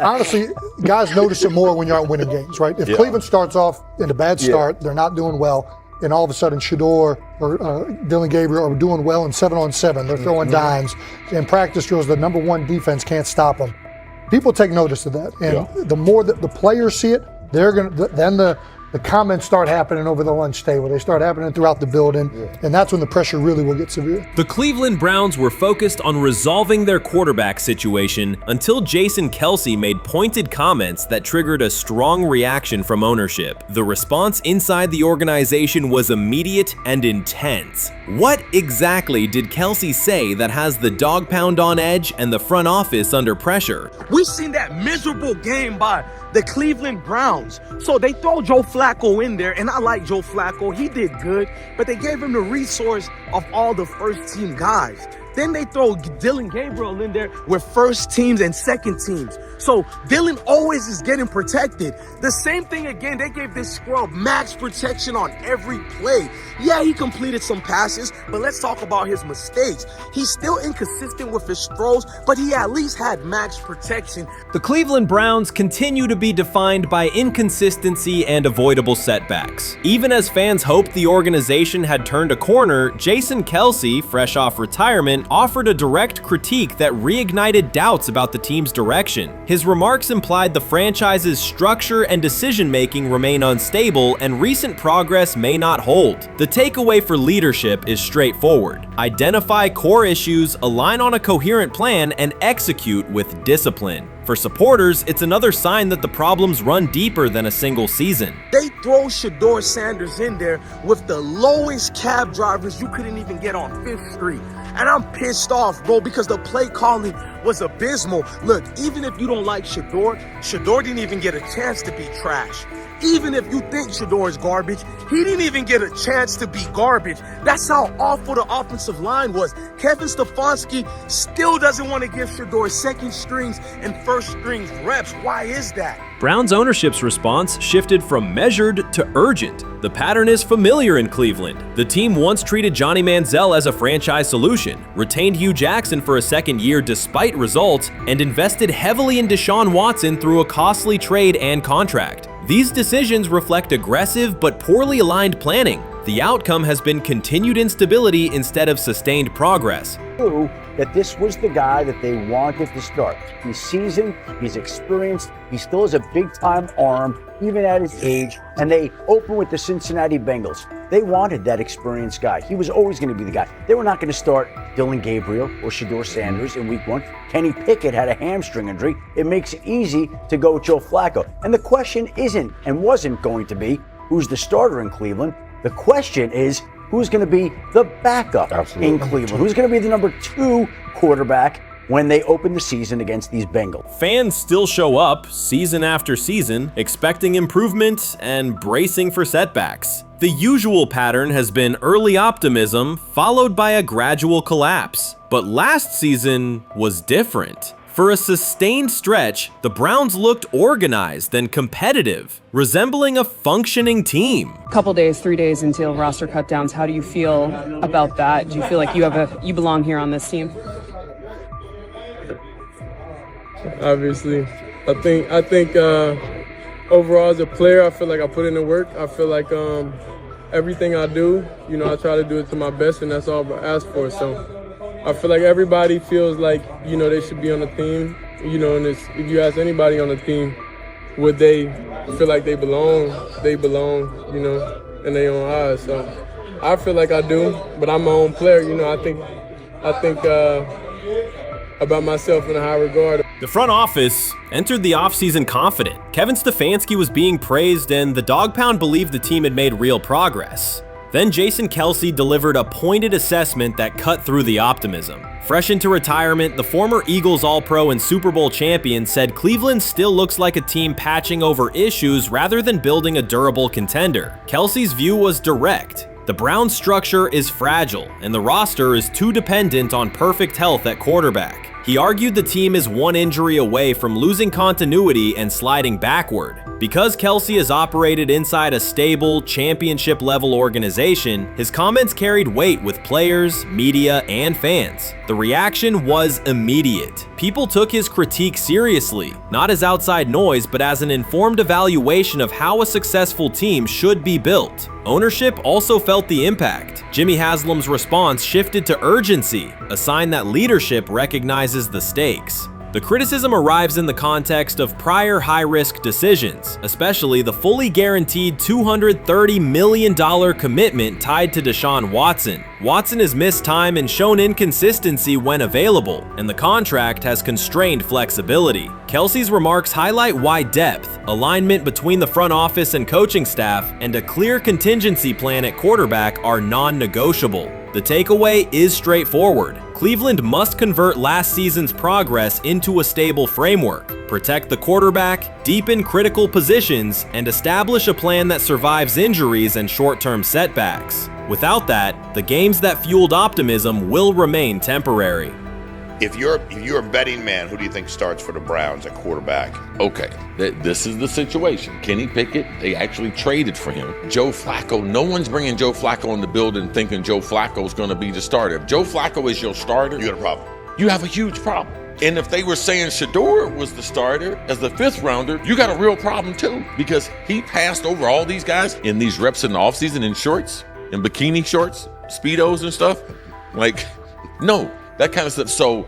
honestly, guys notice it more when you're out winning games, right? If Cleveland starts off in a bad start, they're not doing well, and all of a sudden Shedeur or Dillon Gabriel are doing well in 7-on-7, they're throwing dimes, and practice drills, the number one defense can't stop them. People take notice of that, and the more that the players see it, they're gonna then the comments start happening over the lunch table. They start happening throughout the building, and that's when the pressure really will get severe. The Cleveland Browns were focused on resolving their quarterback situation until Jason Kelce made pointed comments that triggered a strong reaction from ownership. The response inside the organization was immediate and intense. What exactly did Kelce say that has the dog pound on edge and the front office under pressure? We've seen that miserable game by the Cleveland Browns. So they throw Joe Flacco in there, and I like Joe Flacco. He did good, but they gave him the resource of all the first-team guys. Then they throw Dillon Gabriel in there with first teams and second teams. So Dillon always is getting protected. The same thing again, they gave this scrub max protection on every play. Yeah, he completed some passes, but let's talk about his mistakes. He's still inconsistent with his throws, but he at least had max protection. The Cleveland Browns continue to be defined by inconsistency and avoidable setbacks. Even as fans hoped the organization had turned a corner, Jason Kelce, fresh off retirement, offered a direct critique that reignited doubts about the team's direction. His remarks implied the franchise's structure and decision-making remain unstable and recent progress may not hold. The takeaway for leadership is straightforward. Identify core issues, align on a coherent plan, and execute with discipline. For supporters, it's another sign that the problems run deeper than a single season. They throw Shedeur Sanders in there with the lowest cab drivers you couldn't even get on 5th Street. And I'm pissed off, bro, because the play calling was abysmal. Look, even if you don't like Shedeur, Shedeur didn't even get a chance to be trash. Even if you think Shedeur is garbage, he didn't even get a chance to be garbage. That's how awful the offensive line was. Kevin Stefanski still doesn't want to give Shedeur second strings and first strings reps. Why is that? Browns ownership's response shifted from measured to urgent. The pattern is familiar in Cleveland. The team once treated Johnny Manziel as a franchise solution, retained Hugh Jackson for a second year despite results, and invested heavily in Deshaun Watson through a costly trade and contract. These decisions reflect aggressive but poorly aligned planning. The outcome has been continued instability instead of sustained progress. That this was the guy that they wanted to start. He's seasoned, he's experienced, he still has a big-time arm, even at his age, and they open with the Cincinnati Bengals. They wanted that experienced guy. He was always going to be the guy. They were not going to start Dillon Gabriel or Shedeur Sanders in week 1. Kenny Pickett had a hamstring injury. It makes it easy to go with Joe Flacco. And the question isn't and wasn't going to be who's the starter in Cleveland. The question is, who's going to be the backup in Cleveland? Who's going to be the number 2 quarterback when they open the season against these Bengals? Fans still show up season after season, expecting improvement and bracing for setbacks. The usual pattern has been early optimism followed by a gradual collapse. But last season was different. For a sustained stretch, the Browns looked organized and competitive, resembling a functioning team. Couple days, 3 days until roster cutdowns, how do you feel about that? Do you feel like you belong here on this team? Obviously, I think overall as a player, I feel like I put in the work. I feel like everything I do, I try to do it to my best, and that's all I ask for. So I feel like everybody feels like, they should be on the team, and if you ask anybody on the team, would they feel like they belong, in their own eyes. So I feel like I do, but I'm my own player, I think about myself in a high regard. The front office entered the offseason confident. Kevin Stefanski was being praised, and the Dog Pound believed the team had made real progress. Then Jason Kelce delivered a pointed assessment that cut through the optimism. Fresh into retirement, the former Eagles All-Pro and Super Bowl champion said Cleveland still looks like a team patching over issues rather than building a durable contender. Kelce's view was direct. The Browns' structure is fragile, and the roster is too dependent on perfect health at quarterback. He argued the team is one injury away from losing continuity and sliding backward. Because Kelce has operated inside a stable, championship-level organization, his comments carried weight with players, media, and fans. The reaction was immediate. People took his critique seriously, not as outside noise, but as an informed evaluation of how a successful team should be built. Ownership also felt the impact. Jimmy Haslam's response shifted to urgency, a sign that leadership recognizes the stakes. The criticism arrives in the context of prior high-risk decisions, especially the fully guaranteed $230 million commitment tied to Deshaun Watson. Watson has missed time and shown inconsistency when available, and the contract has constrained flexibility. Kelce's remarks highlight why depth, alignment between the front office and coaching staff, and a clear contingency plan at quarterback are non-negotiable. The takeaway is straightforward. Cleveland must convert last season's progress into a stable framework, protect the quarterback, deepen critical positions, and establish a plan that survives injuries and short-term setbacks. Without that, the games that fueled optimism will remain temporary. If you're a betting man, who do you think starts for the Browns at quarterback? Okay, this is the situation. Kenny Pickett, they actually traded for him. Joe Flacco, no one's bringing Joe Flacco in the building thinking Joe Flacco's going to be the starter. If Joe Flacco is your starter, You got a problem. you have a huge problem. And if they were saying Shedeur was the starter as the 5th rounder, you got a real problem too, because he passed over all these guys in these reps in the offseason in shorts, in bikini shorts, Speedos and stuff. Like, no. That kind of stuff. So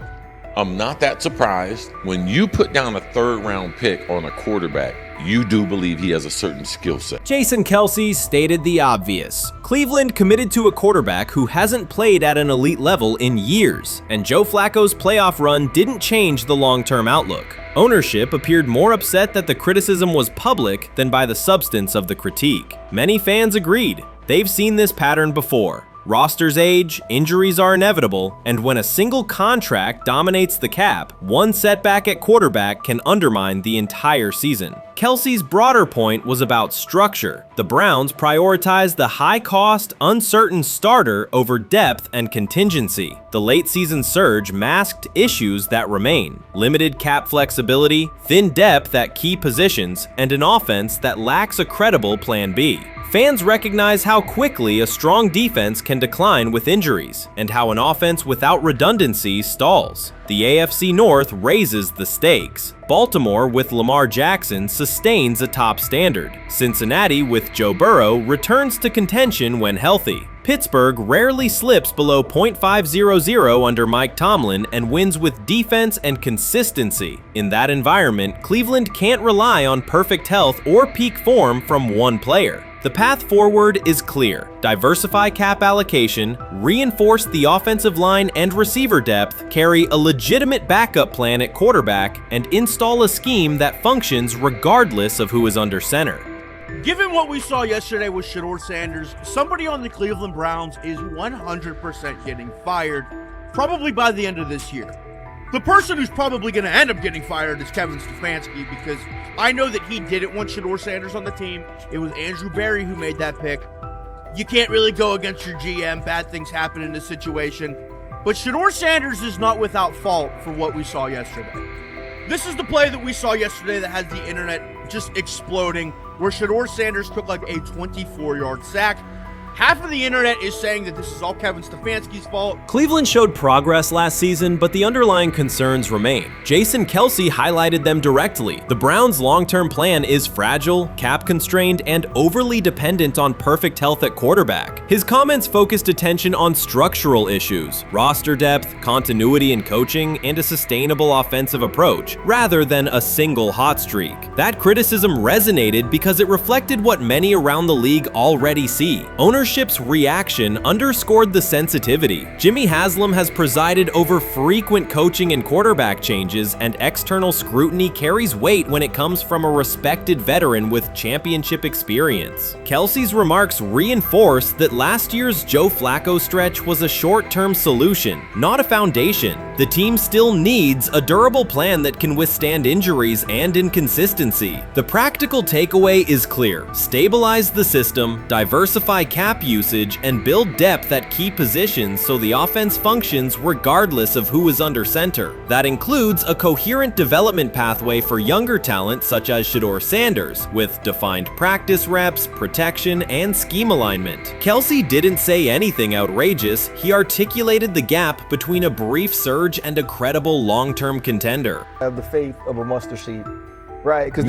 I'm not that surprised. When you put down a 3rd round pick on a quarterback, you do believe he has a certain skill set. Jason Kelce stated the obvious. Cleveland committed to a quarterback who hasn't played at an elite level in years, and Joe Flacco's playoff run didn't change the long-term outlook. Ownership appeared more upset that the criticism was public than by the substance of the critique. Many fans agreed. They've seen this pattern before. Rosters age, injuries are inevitable, and when a single contract dominates the cap, one setback at quarterback can undermine the entire season. Kelce's broader point was about structure. The Browns prioritized the high-cost, uncertain starter over depth and contingency. The late-season surge masked issues that remain: limited cap flexibility, thin depth at key positions, and an offense that lacks a credible plan B. Fans recognize how quickly a strong defense can decline with injuries, and how an offense without redundancy stalls. The AFC North raises the stakes. Baltimore with Lamar Jackson sustains a top standard. Cincinnati with Joe Burrow returns to contention when healthy. Pittsburgh rarely slips below .500 under Mike Tomlin and wins with defense and consistency. In that environment, Cleveland can't rely on perfect health or peak form from one player. The path forward is clear. Diversify cap allocation, reinforce the offensive line and receiver depth, carry a legitimate backup plan at quarterback, and install a scheme that functions regardless of who is under center. Given what we saw yesterday with Shedeur Sanders, somebody on the Cleveland Browns is 100% getting fired, probably by the end of this year. The person who's probably going to end up getting fired is Kevin Stefanski, because I know that he didn't want Shedeur Sanders on the team. It was Andrew Berry who made that pick. You can't really go against your GM. Bad things happen in this situation. But Shedeur Sanders is not without fault for what we saw yesterday. This is the play that we saw yesterday that has the internet just exploding, where Shedeur Sanders took like a 24-yard sack. Half of the internet is saying that this is all Kevin Stefanski's fault. Cleveland showed progress last season, but the underlying concerns remain. Jason Kelce highlighted them directly. The Browns' long-term plan is fragile, cap-constrained, and overly dependent on perfect health at quarterback. His comments focused attention on structural issues, roster depth, continuity in coaching, and a sustainable offensive approach, rather than a single hot streak. That criticism resonated because it reflected what many around the league already see. Ownership's reaction underscored the sensitivity. Jimmy Haslam has presided over frequent coaching and quarterback changes, and external scrutiny carries weight when it comes from a respected veteran with championship experience. Kelce's remarks reinforce that last year's Joe Flacco stretch was a short-term solution, not a foundation. The team still needs a durable plan that can withstand injuries and inconsistency. The practical takeaway is clear: stabilize the system, diversify cap cap usage and build depth at key positions so the offense functions regardless of who is under center. That includes a coherent development pathway for younger talent such as Shedeur Sanders, with defined practice reps, protection, and scheme alignment. Kelce didn't say anything outrageous. He articulated the gap between a brief surge and a credible long-term contender. I have the faith of a mustard seed. Right, because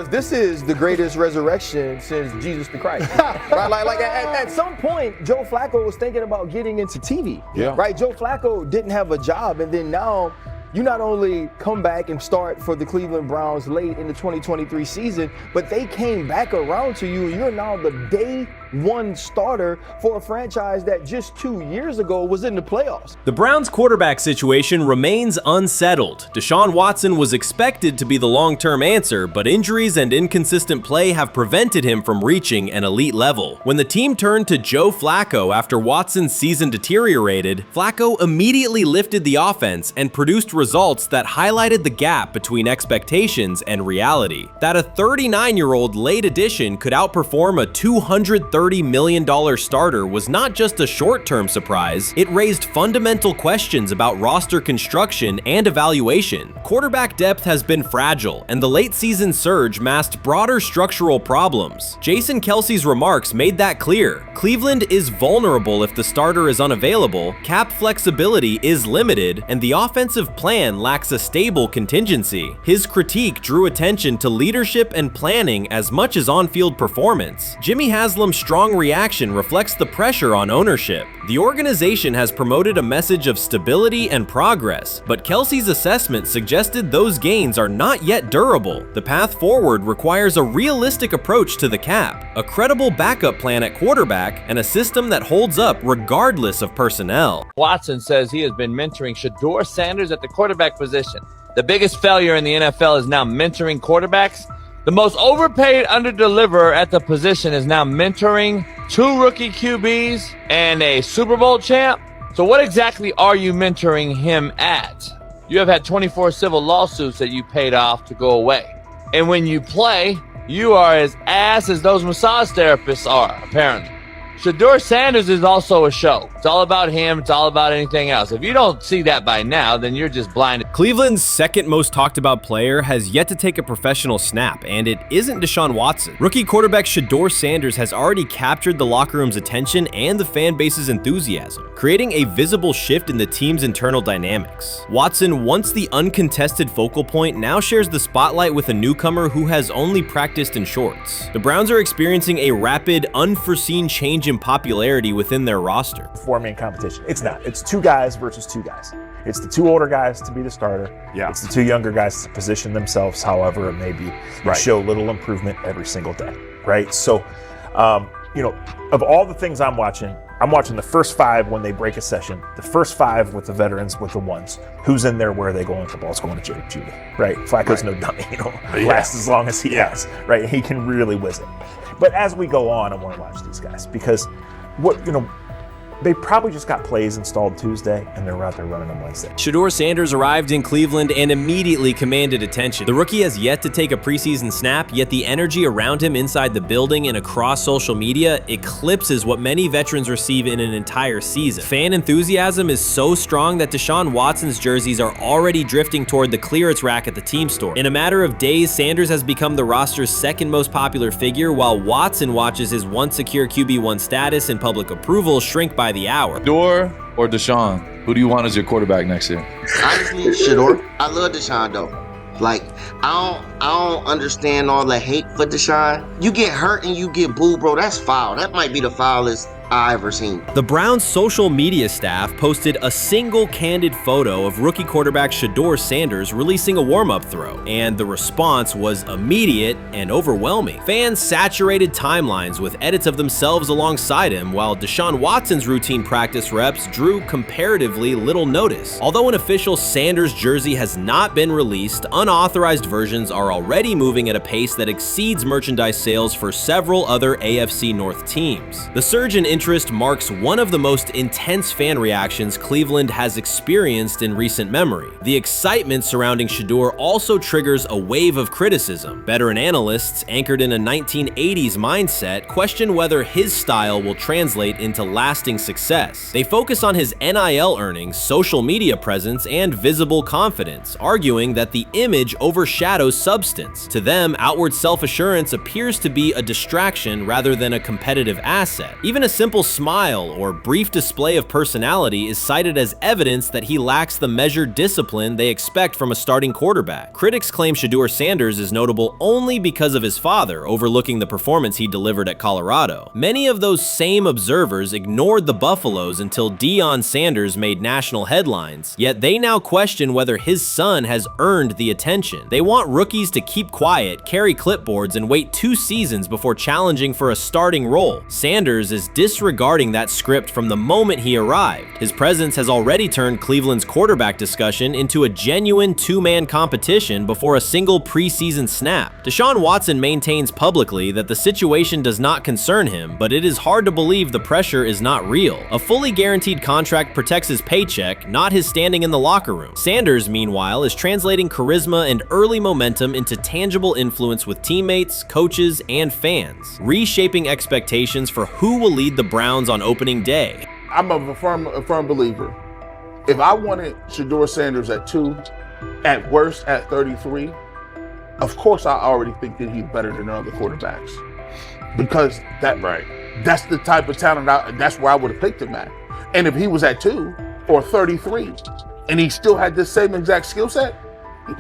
this is the greatest resurrection since Jesus the Christ. Right, like at some point, Joe Flacco was thinking about getting into TV. Yeah. Right, Joe Flacco didn't have a job, and then now you not only come back and start for the Cleveland Browns late in the 2023 season, but they came back around to you, and you're now the day one starter for a franchise that just 2 years ago was in the playoffs. The Browns' quarterback situation remains unsettled. Deshaun Watson was expected to be the long-term answer, but injuries and inconsistent play have prevented him from reaching an elite level. When the team turned to Joe Flacco after Watson's season deteriorated, Flacco immediately lifted the offense and produced results that highlighted the gap between expectations and reality. That a 39-year-old late addition could outperform a $230 million starter was not just a short-term surprise, it raised fundamental questions about roster construction and evaluation. Quarterback depth has been fragile, and the late-season surge masked broader structural problems. Jason Kelce's remarks made that clear. Cleveland is vulnerable if the starter is unavailable, cap flexibility is limited, and the offensive plan lacks a stable contingency. His critique drew attention to leadership and planning as much as on-field performance. Jimmy Haslam's strong reaction reflects the pressure on ownership. The organization has promoted a message of stability and progress, but Kelce's assessment suggested those gains are not yet durable. The path forward requires a realistic approach to the cap, a credible backup plan at quarterback, and a system that holds up regardless of personnel. Watson says he has been mentoring Shedeur Sanders at the quarterback position. The biggest failure in the NFL is now mentoring quarterbacks. The most overpaid underdeliverer at the position is now mentoring 2 rookie QBs and a Super Bowl champ. So what exactly are you mentoring him at? You have had 24 civil lawsuits that you paid off to go away. And when you play, you are as ass as those massage therapists are, apparently. Shedeur Sanders is also a show. It's all about him. It's all about anything else. If you don't see that by now, then you're just blinded. Cleveland's second most talked about player has yet to take a professional snap, and it isn't Deshaun Watson. Rookie quarterback Shedeur Sanders has already captured the locker room's attention and the fan base's enthusiasm, creating a visible shift in the team's internal dynamics. Watson, once the uncontested focal point, now shares the spotlight with a newcomer who has only practiced in shorts. The Browns are experiencing a rapid, unforeseen change in popularity within their roster. Four-man competition. It's not. It's 2 guys versus 2 guys. It's the 2 older guys to be the starter. Yeah. It's the 2 younger guys to position themselves however it may be. Right. Show little improvement every single day, right? So, of all the things I'm watching the first 5 when they break a session, the first 5 with the veterans, with the ones. Who's in there? Where are they going? The ball's going to Jerry Judy, right? Flacco's no dummy, lasts as long as he has, right? He can really whiz it. But as we go on, I want to watch these guys because they probably just got plays installed Tuesday, and they're out there running on Wednesday. Shedeur Sanders arrived in Cleveland and immediately commanded attention. The rookie has yet to take a preseason snap, yet the energy around him inside the building and across social media eclipses what many veterans receive in an entire season. Fan enthusiasm is so strong that Deshaun Watson's jerseys are already drifting toward the clearance rack at the team store. In a matter of days, Sanders has become the roster's second most popular figure, while Watson watches his once secure QB1 status and public approval shrink by the hour. Shedeur or Deshaun? Who do you want as your quarterback next year? Honestly, Shedeur. I love Deshaun though. Like, I don't understand all the hate for Deshaun. You get hurt and you get booed, bro. That's foul. That might be the foulest I ever seen. The Browns' social media staff posted a single candid photo of rookie quarterback Shedeur Sanders releasing a warm-up throw, and the response was immediate and overwhelming. Fans saturated timelines with edits of themselves alongside him, while Deshaun Watson's routine practice reps drew comparatively little notice. Although an official Sanders jersey has not been released, unauthorized versions are already moving at a pace that exceeds merchandise sales for several other AFC North teams. The surge in interest marks one of the most intense fan reactions Cleveland has experienced in recent memory. The excitement surrounding Shedeur also triggers a wave of criticism. Veteran analysts, anchored in a 1980s mindset, question whether his style will translate into lasting success. They focus on his NIL earnings, social media presence, and visible confidence, arguing that the image overshadows substance. To them, outward self-assurance appears to be a distraction rather than a competitive asset. Even a simple smile or brief display of personality is cited as evidence that he lacks the measured discipline they expect from a starting quarterback. Critics claim Shedeur Sanders is notable only because of his father overlooking the performance he delivered at Colorado. Many of those same observers ignored the Buffaloes until Deion Sanders made national headlines, yet they now question whether his son has earned the attention. They want rookies to keep quiet, carry clipboards, and wait 2 seasons before challenging for a starting role. Sanders is disregarding that script from the moment he arrived. His presence has already turned Cleveland's quarterback discussion into a genuine 2-man competition before a single preseason snap. Deshaun Watson maintains publicly that the situation does not concern him, but it is hard to believe the pressure is not real. A fully guaranteed contract protects his paycheck, not his standing in the locker room. Sanders, meanwhile, is translating charisma and early momentum into tangible influence with teammates, coaches, and fans, reshaping expectations for who will lead the Browns on opening day. I'm a firm believer. If I wanted Shedeur Sanders at 2, at worst at 33, of course I already think that he's better than other quarterbacks. Because that's the type of talent, that's where I would have picked him at. And if he was at 2 or 33, and he still had this same exact skill set,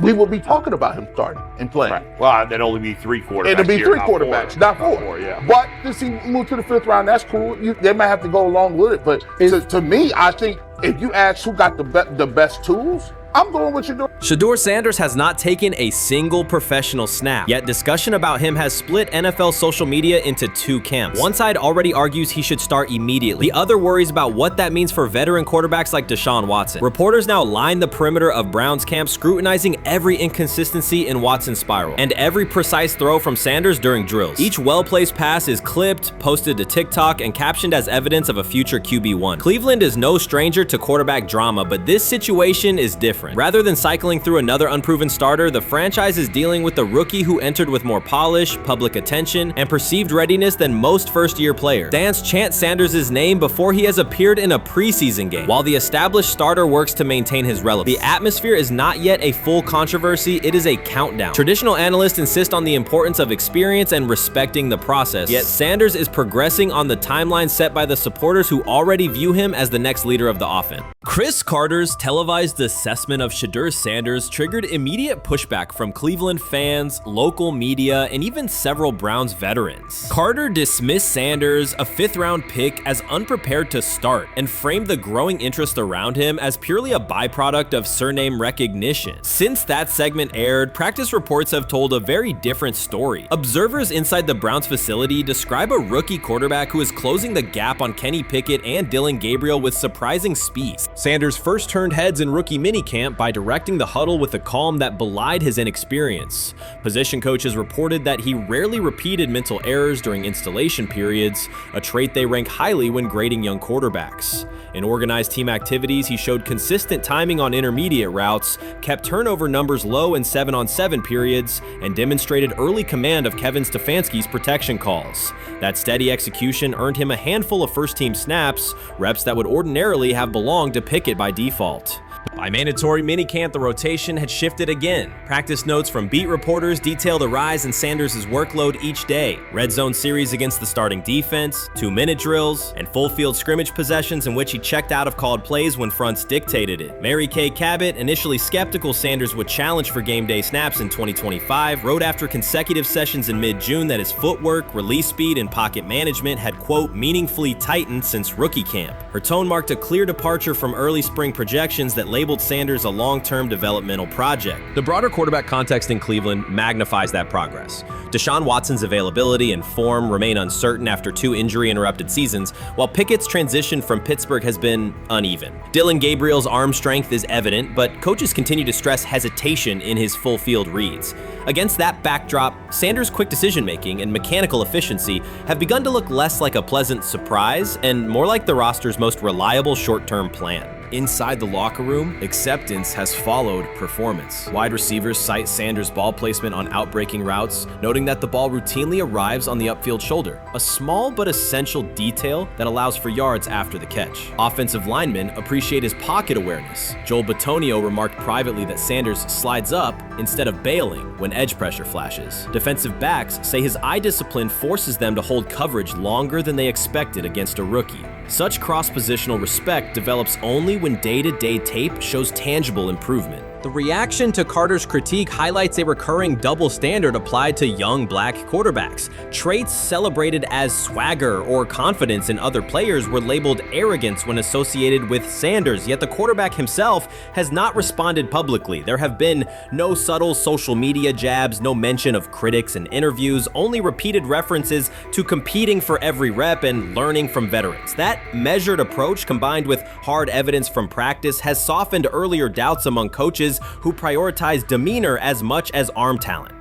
we would be talking about him starting and playing. Right. Well, that'd only be 3 quarterbacks. It'd be 3 quarterbacks, not 4. 4, yeah. But since he moved to the 5th round, that's cool. They might have to go along with it. But to me, I think if you ask who got the best tools, I'm going with Shedeur. Shedeur Sanders has not taken a single professional snap, yet discussion about him has split NFL social media into 2 camps. One side already argues he should start immediately. The other worries about what that means for veteran quarterbacks like Deshaun Watson. Reporters now line the perimeter of Browns camp, scrutinizing every inconsistency in Watson's spiral and every precise throw from Sanders during drills. Each well-placed pass is clipped, posted to TikTok, and captioned as evidence of a future QB1. Cleveland is no stranger to quarterback drama, but this situation is different. Rather than cycling through another unproven starter, the franchise is dealing with a rookie who entered with more polish, public attention, and perceived readiness than most first-year players. Fans chant Sanders' name before he has appeared in a preseason game, while the established starter works to maintain his relevance. The atmosphere is not yet a full controversy, it is a countdown. Traditional analysts insist on the importance of experience and respecting the process, yet Sanders is progressing on the timeline set by the supporters who already view him as the next leader of the offense. Chris Carter's televised assessment of Shedeur Sanders triggered immediate pushback from Cleveland fans, local media, and even several Browns veterans. Carter dismissed Sanders, a 5th-round pick, as unprepared to start and framed the growing interest around him as purely a byproduct of surname recognition. Since that segment aired, practice reports have told a very different story. Observers inside the Browns facility describe a rookie quarterback who is closing the gap on Kenny Pickett and Dillon Gabriel with surprising speed. Sanders first turned heads in rookie minicamp by directing the huddle with a calm that belied his inexperience. Position coaches reported that he rarely repeated mental errors during installation periods, a trait they rank highly when grading young quarterbacks. In organized team activities, he showed consistent timing on intermediate routes, kept turnover numbers low in 7-on-7 periods, and demonstrated early command of Kevin Stefanski's protection calls. That steady execution earned him a handful of first-team snaps, reps that would ordinarily have belonged to Pickett by default. By mandatory minicamp, the rotation had shifted again. Practice notes from beat reporters detail the rise in Sanders' workload each day. Red zone series against the starting defense, 2-minute drills, and full field scrimmage possessions in which he checked out of called plays when fronts dictated it. Mary Kay Cabot, initially skeptical Sanders would challenge for game day snaps in 2025, wrote after consecutive sessions in mid-June that his footwork, release speed, and pocket management had, quote, meaningfully tightened since rookie camp. Her tone marked a clear departure from early spring projections that labeled labeled Sanders a long-term developmental project. The broader quarterback context in Cleveland magnifies that progress. Deshaun Watson's availability and form remain uncertain after 2 injury-interrupted seasons, while Pickett's transition from Pittsburgh has been uneven. Dillon Gabriel's arm strength is evident, but coaches continue to stress hesitation in his full-field reads. Against that backdrop, Sanders' quick decision-making and mechanical efficiency have begun to look less like a pleasant surprise and more like the roster's most reliable short-term plan. Inside the locker room, acceptance has followed performance. Wide receivers cite Sanders' ball placement on outbreaking routes, noting that the ball routinely arrives on the upfield shoulder, a small but essential detail that allows for yards after the catch. Offensive linemen appreciate his pocket awareness. Joel Bitonio remarked privately that Sanders slides up instead of bailing when edge pressure flashes. Defensive backs say his eye discipline forces them to hold coverage longer than they expected against a rookie. Such cross-positional respect develops only when day-to-day tape shows tangible improvement. The reaction to Carter's critique highlights a recurring double standard applied to young black quarterbacks. Traits celebrated as swagger or confidence in other players were labeled arrogance when associated with Sanders, yet the quarterback himself has not responded publicly. There have been no subtle social media jabs, no mention of critics and interviews, only repeated references to competing for every rep and learning from veterans. That measured approach, combined with hard evidence from practice, has softened earlier doubts among coaches who prioritize demeanor as much as arm talent.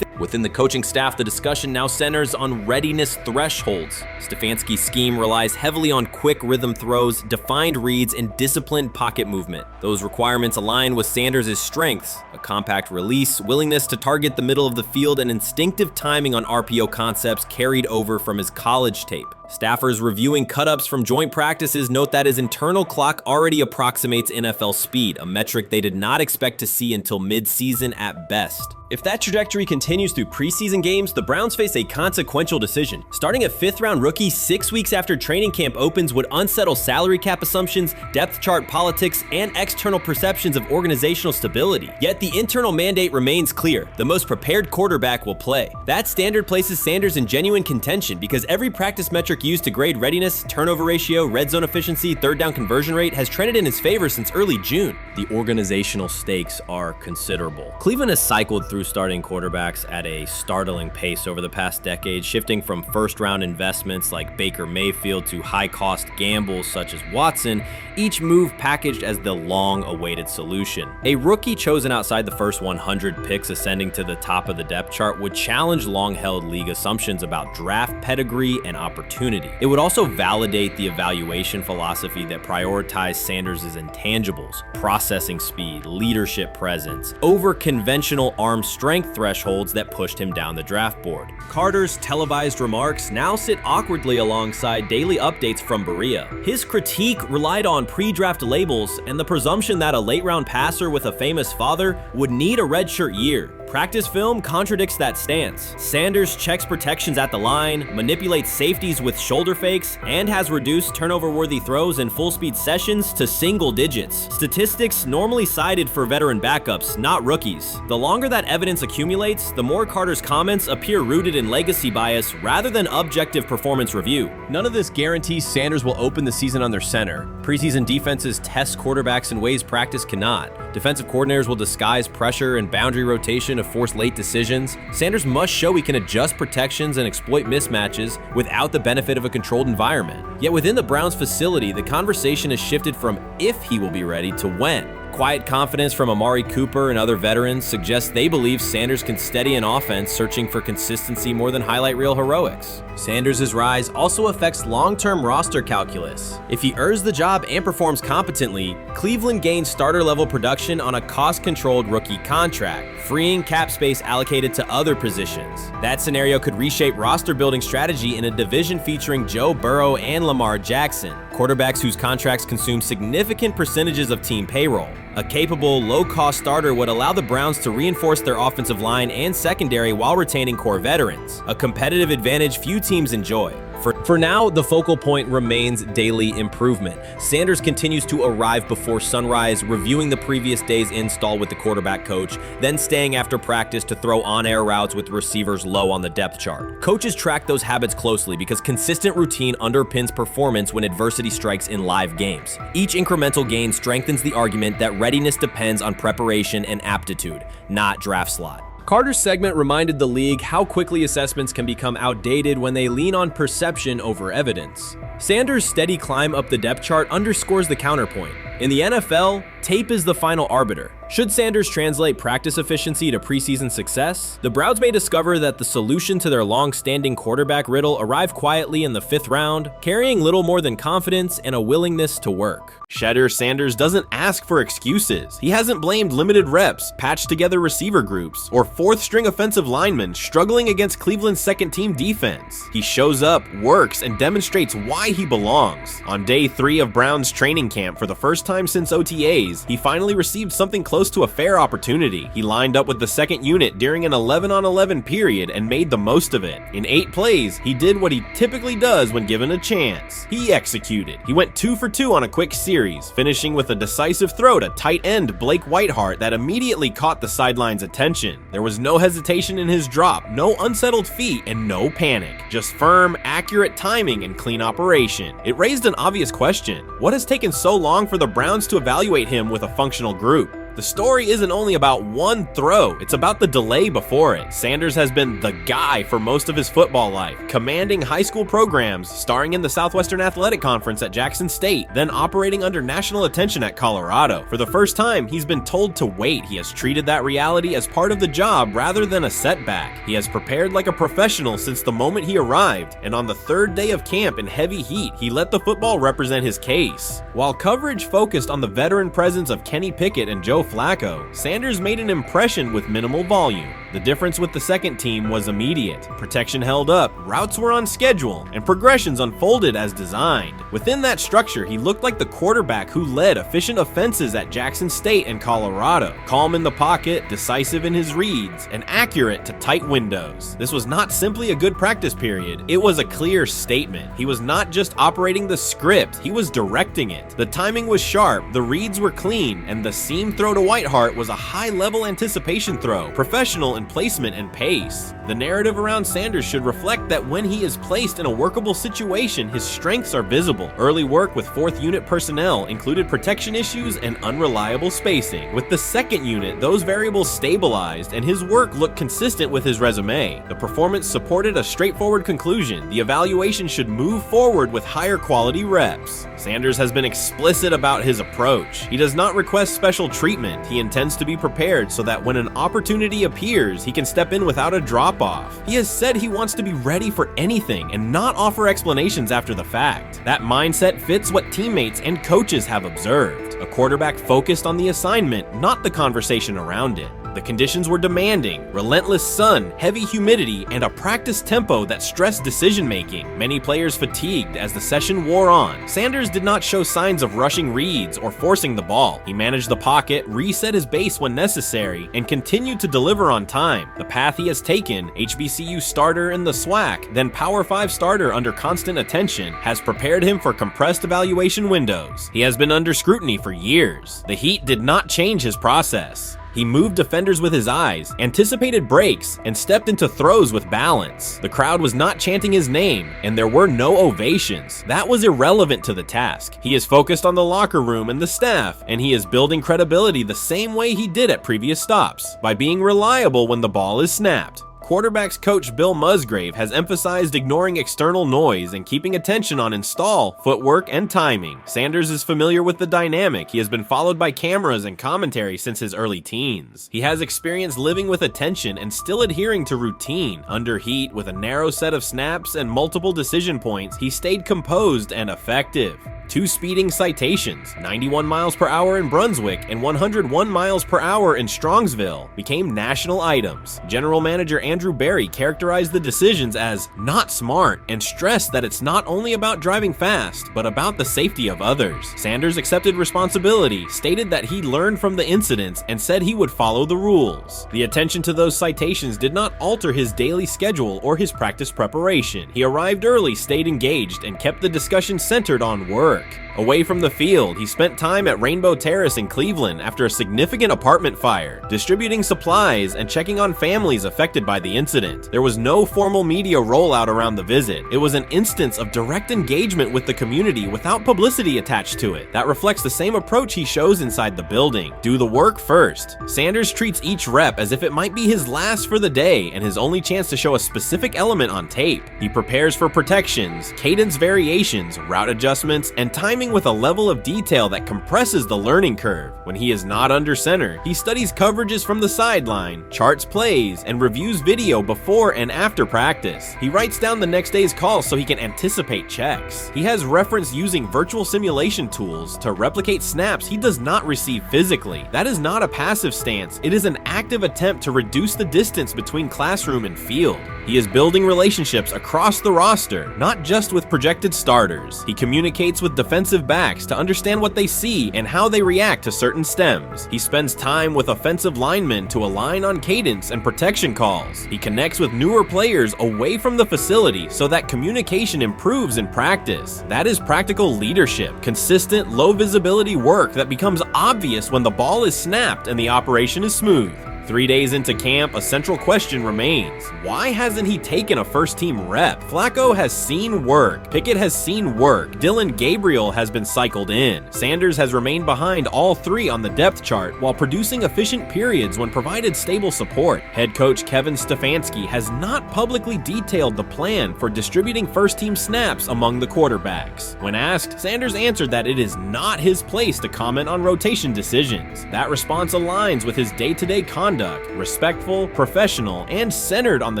Within the coaching staff, the discussion now centers on readiness thresholds. Stefanski's scheme relies heavily on quick rhythm throws, defined reads, and disciplined pocket movement. Those requirements align with Sanders' strengths: a compact release, willingness to target the middle of the field, and instinctive timing on RPO concepts carried over from his college tape. Staffers reviewing cut-ups from joint practices note that his internal clock already approximates NFL speed, a metric they did not expect to see until mid-season at best. If that trajectory continues through preseason games, the Browns face a consequential decision. Starting a 5th-round rookie 6 weeks after training camp opens would unsettle salary cap assumptions, depth chart politics, and external perceptions of organizational stability. Yet the internal mandate remains clear: the most prepared quarterback will play. That standard places Sanders in genuine contention because every practice metric used to grade readiness, turnover ratio, red zone efficiency, third down conversion rate has trended in his favor since early June. The organizational stakes are considerable. Cleveland has cycled through starting quarterbacks at a startling pace over the past decade, shifting from first-round investments like Baker Mayfield to high-cost gambles such as Watson, each move packaged as the long-awaited solution. A rookie chosen outside the first 100 picks ascending to the top of the depth chart would challenge long-held league assumptions about draft pedigree and opportunity. It would also validate the evaluation philosophy that prioritized Sanders' intangibles: processing speed, leadership presence, over conventional arm strength thresholds that pushed him down the draft board. Carter's televised remarks now sit awkwardly alongside daily updates from Berea. His critique relied on pre-draft labels and the presumption that a late-round passer with a famous father would need a redshirt year. Practice film contradicts that stance. Sanders checks protections at the line, manipulates safeties with shoulder fakes, and has reduced turnover-worthy throws in full-speed sessions to single digits. Statistics normally cited for veteran backups, not rookies. The longer that evidence accumulates, the more Carter's comments appear rooted in legacy bias rather than objective performance review. None of this guarantees Sanders will open the season under center. Preseason defenses test quarterbacks in ways practice cannot. Defensive coordinators will disguise pressure and boundary rotation to force late decisions. Sanders must show he can adjust protections and exploit mismatches without the benefit of a controlled environment. Yet within the Browns facility, the conversation has shifted from if he will be ready to when. Quiet confidence from Amari Cooper and other veterans suggests they believe Sanders can steady an offense searching for consistency more than highlight reel heroics. Sanders' rise also affects long-term roster calculus. If he earns the job and performs competently, Cleveland gains starter-level production on a cost-controlled rookie contract, freeing cap space allocated to other positions. That scenario could reshape roster-building strategy in a division featuring Joe Burrow and Lamar Jackson, quarterbacks whose contracts consume significant percentages of team payroll. A capable, low-cost starter would allow the Browns to reinforce their offensive line and secondary while retaining core veterans, a competitive advantage few teams enjoy. For now, the focal point remains daily improvement. Sanders continues to arrive before sunrise, reviewing the previous day's install with the quarterback coach, then staying after practice to throw on-air routes with receivers low on the depth chart. Coaches track those habits closely because consistent routine underpins performance when adversity strikes in live games. Each incremental gain strengthens the argument that readiness depends on preparation and aptitude, not draft slot. Carter's segment reminded the league how quickly assessments can become outdated when they lean on perception over evidence. Sanders' steady climb up the depth chart underscores the counterpoint. In the NFL, tape is the final arbiter. Should Sanders translate practice efficiency to preseason success, the Browns may discover that the solution to their long-standing quarterback riddle arrived quietly in the 5th round, carrying little more than confidence and a willingness to work. Shedeur Sanders doesn't ask for excuses. He hasn't blamed limited reps, patched together receiver groups, or 4th-string offensive linemen struggling against Cleveland's second-team defense. He shows up, works, and demonstrates why he belongs. On day 3 of Browns training camp, for the first time since OTAs, he finally received something close to a fair opportunity. He lined up with the 2nd unit during an 11-on-11 period and made the most of it. In 8 plays, he did what he typically does when given a chance. He executed. He went 2 for 2 on a quick series, finishing with a decisive throw to tight end Blake Whiteheart that immediately caught the sideline's attention. There was no hesitation in his drop, no unsettled feet, and no panic. Just firm, accurate timing and clean operation. It raised an obvious question. What has taken so long for the Browns to evaluate him with a functional group? The story isn't only about one throw, it's about the delay before it. Sanders has been the guy for most of his football life, commanding high school programs, starring in the Southwestern Athletic Conference at Jackson State, then operating under national attention at Colorado. For the first time, he's been told to wait. He has treated that reality as part of the job rather than a setback. He has prepared like a professional since the moment he arrived, and on the 3rd day of camp in heavy heat, he let the football represent his case. While coverage focused on the veteran presence of Kenny Pickett and Joe Flacco, Sanders made an impression with minimal volume. The difference with the second team was immediate. Protection held up, routes were on schedule, and progressions unfolded as designed. Within that structure, he looked like the quarterback who led efficient offenses at Jackson State and Colorado. Calm in the pocket, decisive in his reads, and accurate to tight windows. This was not simply a good practice period, it was a clear statement. He was not just operating the script, he was directing it. The timing was sharp, the reads were clean, and the seam throw to Whiteheart was a high-level anticipation throw, professional in placement and pace. The narrative around Sanders should reflect that when he is placed in a workable situation, his strengths are visible. Early work with 4th unit personnel included protection issues and unreliable spacing. With the 2nd unit, those variables stabilized, and his work looked consistent with his resume. The performance supported a straightforward conclusion. The evaluation should move forward with higher quality reps. Sanders has been explicit about his approach. He does not request special treatment. He intends to be prepared so that when an opportunity appears, he can step in without a drop-off. He has said he wants to be ready for anything and not offer explanations after the fact. That mindset fits what teammates and coaches have observed. A quarterback focused on the assignment, not the conversation around it. The conditions were demanding: relentless sun, heavy humidity, and a practice tempo that stressed decision-making. Many players fatigued as the session wore on. Sanders did not show signs of rushing reads or forcing the ball. He managed the pocket, reset his base when necessary, and continued to deliver on time. The path he has taken, HBCU starter in the SWAC, then Power 5 starter under constant attention, has prepared him for compressed evaluation windows. He has been under scrutiny for years. The heat did not change his process. He moved defenders with his eyes, anticipated breaks, and stepped into throws with balance. The crowd was not chanting his name, and there were no ovations. That was irrelevant to the task. He is focused on the locker room and the staff, and he is building credibility the same way he did at previous stops, by being reliable when the ball is snapped. Quarterbacks coach Bill Musgrave has emphasized ignoring external noise and keeping attention on install, footwork, and timing. Sanders is familiar with the dynamic. He has been followed by cameras and commentary since his early teens. He has experience living with attention and still adhering to routine. Under heat, with a narrow set of snaps and multiple decision points, he stayed composed and effective. 2 speeding citations, 91 miles per hour in Brunswick and 101 miles per hour in Strongsville, became national items. General Manager Andrew Andrew Berry characterized the decisions as not smart and stressed that it's not only about driving fast, but about the safety of others. Sanders accepted responsibility, stated that he learned from the incidents, and said he would follow the rules. The attention to those citations did not alter his daily schedule or his practice preparation. He arrived early, stayed engaged, and kept the discussion centered on work. Away from the field, he spent time at Rainbow Terrace in Cleveland after a significant apartment fire, distributing supplies and checking on families affected by the incident. There was no formal media rollout around the visit. It was an instance of direct engagement with the community without publicity attached to it. That reflects the same approach he shows inside the building. Do the work first. Sanders treats each rep as if it might be his last for the day and his only chance to show a specific element on tape. He prepares for protections, cadence variations, route adjustments, and timing with a level of detail that compresses the learning curve. When he is not under center, he studies coverages from the sideline, charts plays, and reviews video before and after practice. He writes down the next day's calls so he can anticipate checks. He has reference using virtual simulation tools to replicate snaps he does not receive physically. That is not a passive stance, it is an active attempt to reduce the distance between classroom and field. He is building relationships across the roster, not just with projected starters. He communicates with defensive backs to understand what they see and how they react to certain stems. He spends time with offensive linemen to align on cadence and protection calls. He connects with newer players away from the facility so that communication improves in practice. That is practical leadership, consistent, low visibility work that becomes obvious when the ball is snapped and the operation is smooth. 3 days into camp, a central question remains. Why hasn't he taken a first-team rep? Flacco has seen work. Pickett has seen work. Dillon Gabriel has been cycled in. Sanders has remained behind all three on the depth chart while producing efficient periods when provided stable support. Head coach Kevin Stefanski has not publicly detailed the plan for distributing first-team snaps among the quarterbacks. When asked, Sanders answered that it is not his place to comment on rotation decisions. That response aligns with his day-to-day conduct, respectful, professional, and centered on the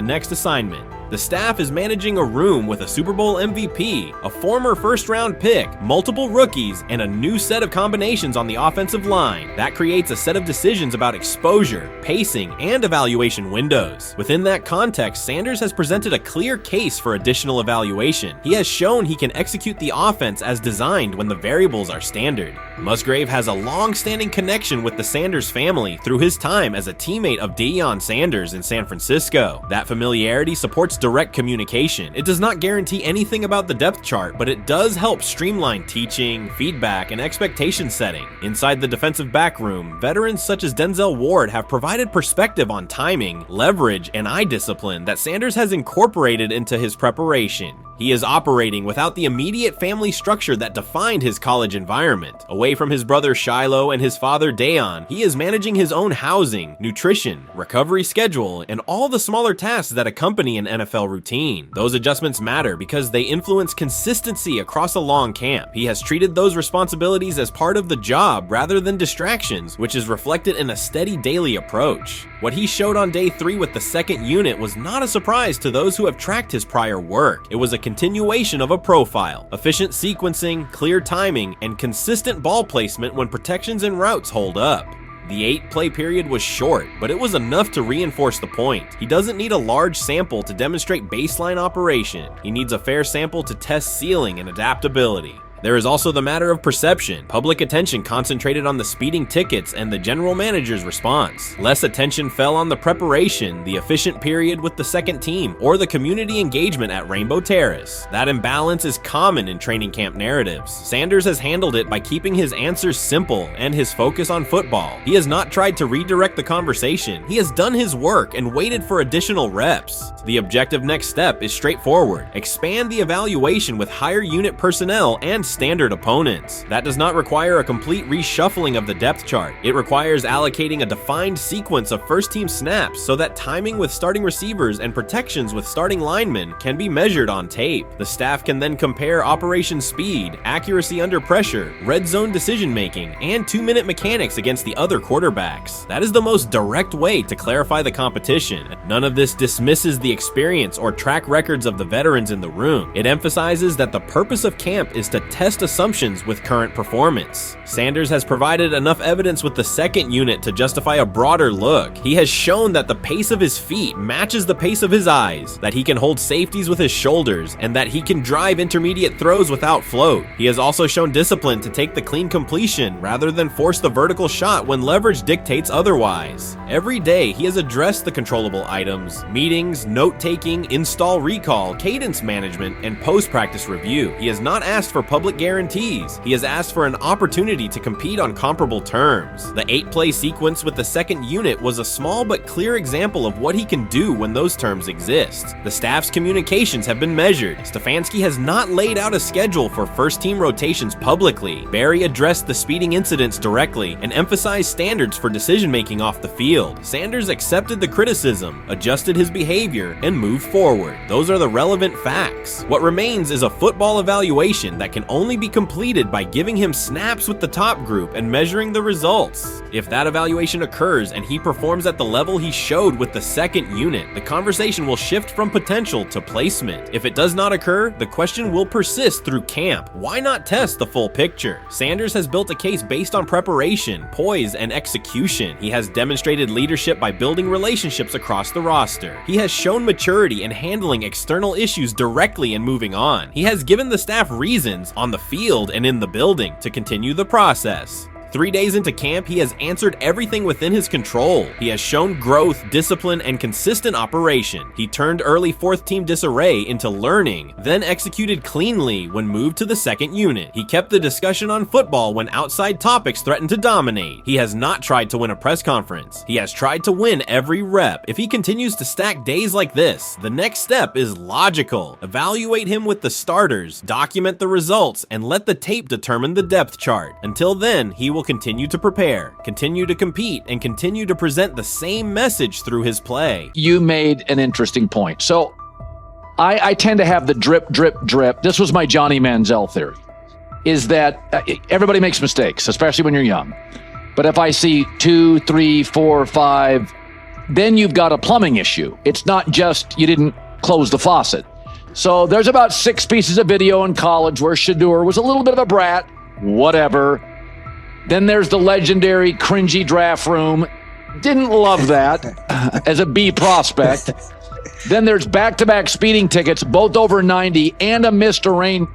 next assignment. The staff is managing a room with a Super Bowl MVP, a former first-round pick, multiple rookies, and a new set of combinations on the offensive line. That creates a set of decisions about exposure, pacing, and evaluation windows. Within that context, Sanders has presented a clear case for additional evaluation. He has shown he can execute the offense as designed when the variables are standard. Musgrave has a long-standing connection with the Sanders family through his time as a teammate of Deion Sanders in San Francisco. That familiarity supports direct communication. It does not guarantee anything about the depth chart, but it does help streamline teaching, feedback, and expectation setting. Inside the defensive back room, veterans such as Denzel Ward have provided perspective on timing, leverage, and eye discipline that Sanders has incorporated into his preparation. He is operating without the immediate family structure that defined his college environment. Away from his brother Shiloh and his father Dayon, he is managing his own housing, nutrition, recovery schedule, and all the smaller tasks that accompany an NFL routine. Those adjustments matter because they influence consistency across a long camp. He has treated those responsibilities as part of the job rather than distractions, which is reflected in a steady daily approach. What he showed on day 3 with the second unit was not a surprise to those who have tracked his prior work. It was a continuation of a profile, efficient sequencing, clear timing, and consistent ball placement when protections and routes hold up. The 8-play period was short, but it was enough to reinforce the point. He doesn't need a large sample to demonstrate baseline operation. He needs a fair sample to test ceiling and adaptability. There is also the matter of perception. Public attention concentrated on the speeding tickets and the general manager's response. Less attention fell on the preparation, the efficient period with the second team, or the community engagement at Rainbow Terrace. That imbalance is common in training camp narratives. Sanders has handled it by keeping his answers simple and his focus on football. He has not tried to redirect the conversation. He has done his work and waited for additional reps. The objective next step is straightforward. Expand the evaluation with higher unit personnel and standard opponents. That does not require a complete reshuffling of the depth chart. It requires allocating a defined sequence of first-team snaps so that timing with starting receivers and protections with starting linemen can be measured on tape. The staff can then compare operation speed, accuracy under pressure, red zone decision-making, and 2-minute mechanics against the other quarterbacks. That is the most direct way to clarify the competition. None of this dismisses the experience or track records of the veterans in the room. It emphasizes that the purpose of camp is to test assumptions with current performance. Sanders has provided enough evidence with the second unit to justify a broader look. He has shown that the pace of his feet matches the pace of his eyes, that he can hold safeties with his shoulders, and that he can drive intermediate throws without float. He has also shown discipline to take the clean completion rather than force the vertical shot when leverage dictates otherwise. Every day, he has addressed the controllable items, meetings, note-taking, install recall, cadence management, and post-practice review. He has not asked for public guarantees. He has asked for an opportunity to compete on comparable terms. The 8-play sequence with the second unit was a small but clear example of what he can do when those terms exist. The staff's communications have been measured. Stefanski has not laid out a schedule for first-team rotations publicly. Barry addressed the speeding incidents directly and emphasized standards for decision-making off the field. Sanders accepted the criticism, adjusted his behavior, and moved forward. Those are the relevant facts. What remains is a football evaluation that can only be completed by giving him snaps with the top group and measuring the results. If that evaluation occurs and he performs at the level he showed with the second unit, the conversation will shift from potential to placement. If it does not occur, the question will persist through camp. Why not test the full picture? Sanders has built a case based on preparation, poise, and execution. He has demonstrated leadership by building relationships across the roster. He has shown maturity in handling external issues directly and moving on. He has given the staff reasons, on the field and in the building, to continue the process. 3 days into camp, he has answered everything within his control. He has shown growth, discipline, and consistent operation. He turned early fourth-team disarray into learning, then executed cleanly when moved to the second unit. He kept the discussion on football when outside topics threatened to dominate. He has not tried to win a press conference. He has tried to win every rep. If he continues to stack days like this, the next step is logical. Evaluate him with the starters, document the results, and let the tape determine the depth chart. Until then, he will continue to prepare, continue to compete, and continue to present the same message through his play. You made an interesting point. So I tend to have the drip, drip, drip. This was my Johnny Manziel theory, is that everybody makes mistakes, especially when you're young. But if I see 2, 3, 4, 5, then you've got a plumbing issue. It's not just you didn't close the faucet. So there's about 6 pieces of video in college where Shedeur was a little bit of a brat, whatever. Then there's the legendary cringy draft room. Didn't love that as a B prospect. Then there's back-to-back speeding tickets, both over 90, and a missed arraignment.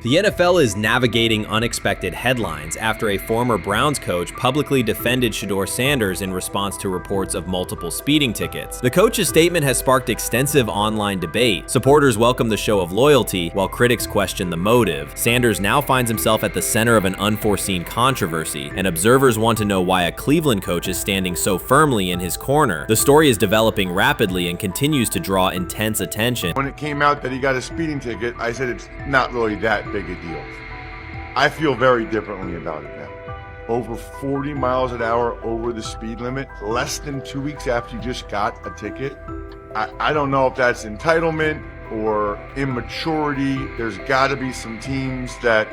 The NFL is navigating unexpected headlines after a former Browns coach publicly defended Shedeur Sanders in response to reports of multiple speeding tickets. The coach's statement has sparked extensive online debate. Supporters welcome the show of loyalty, while critics question the motive. Sanders now finds himself at the center of an unforeseen controversy, and observers want to know why a Cleveland coach is standing so firmly in his corner. The story is developing rapidly and continues to draw intense attention. When it came out that he got a speeding ticket, I said it's not really that big a deal. I feel very differently about it now. Over 40 miles an hour over the speed limit, less than 2 weeks after you just got a ticket. I don't know if that's entitlement or immaturity. There's got to be some teams that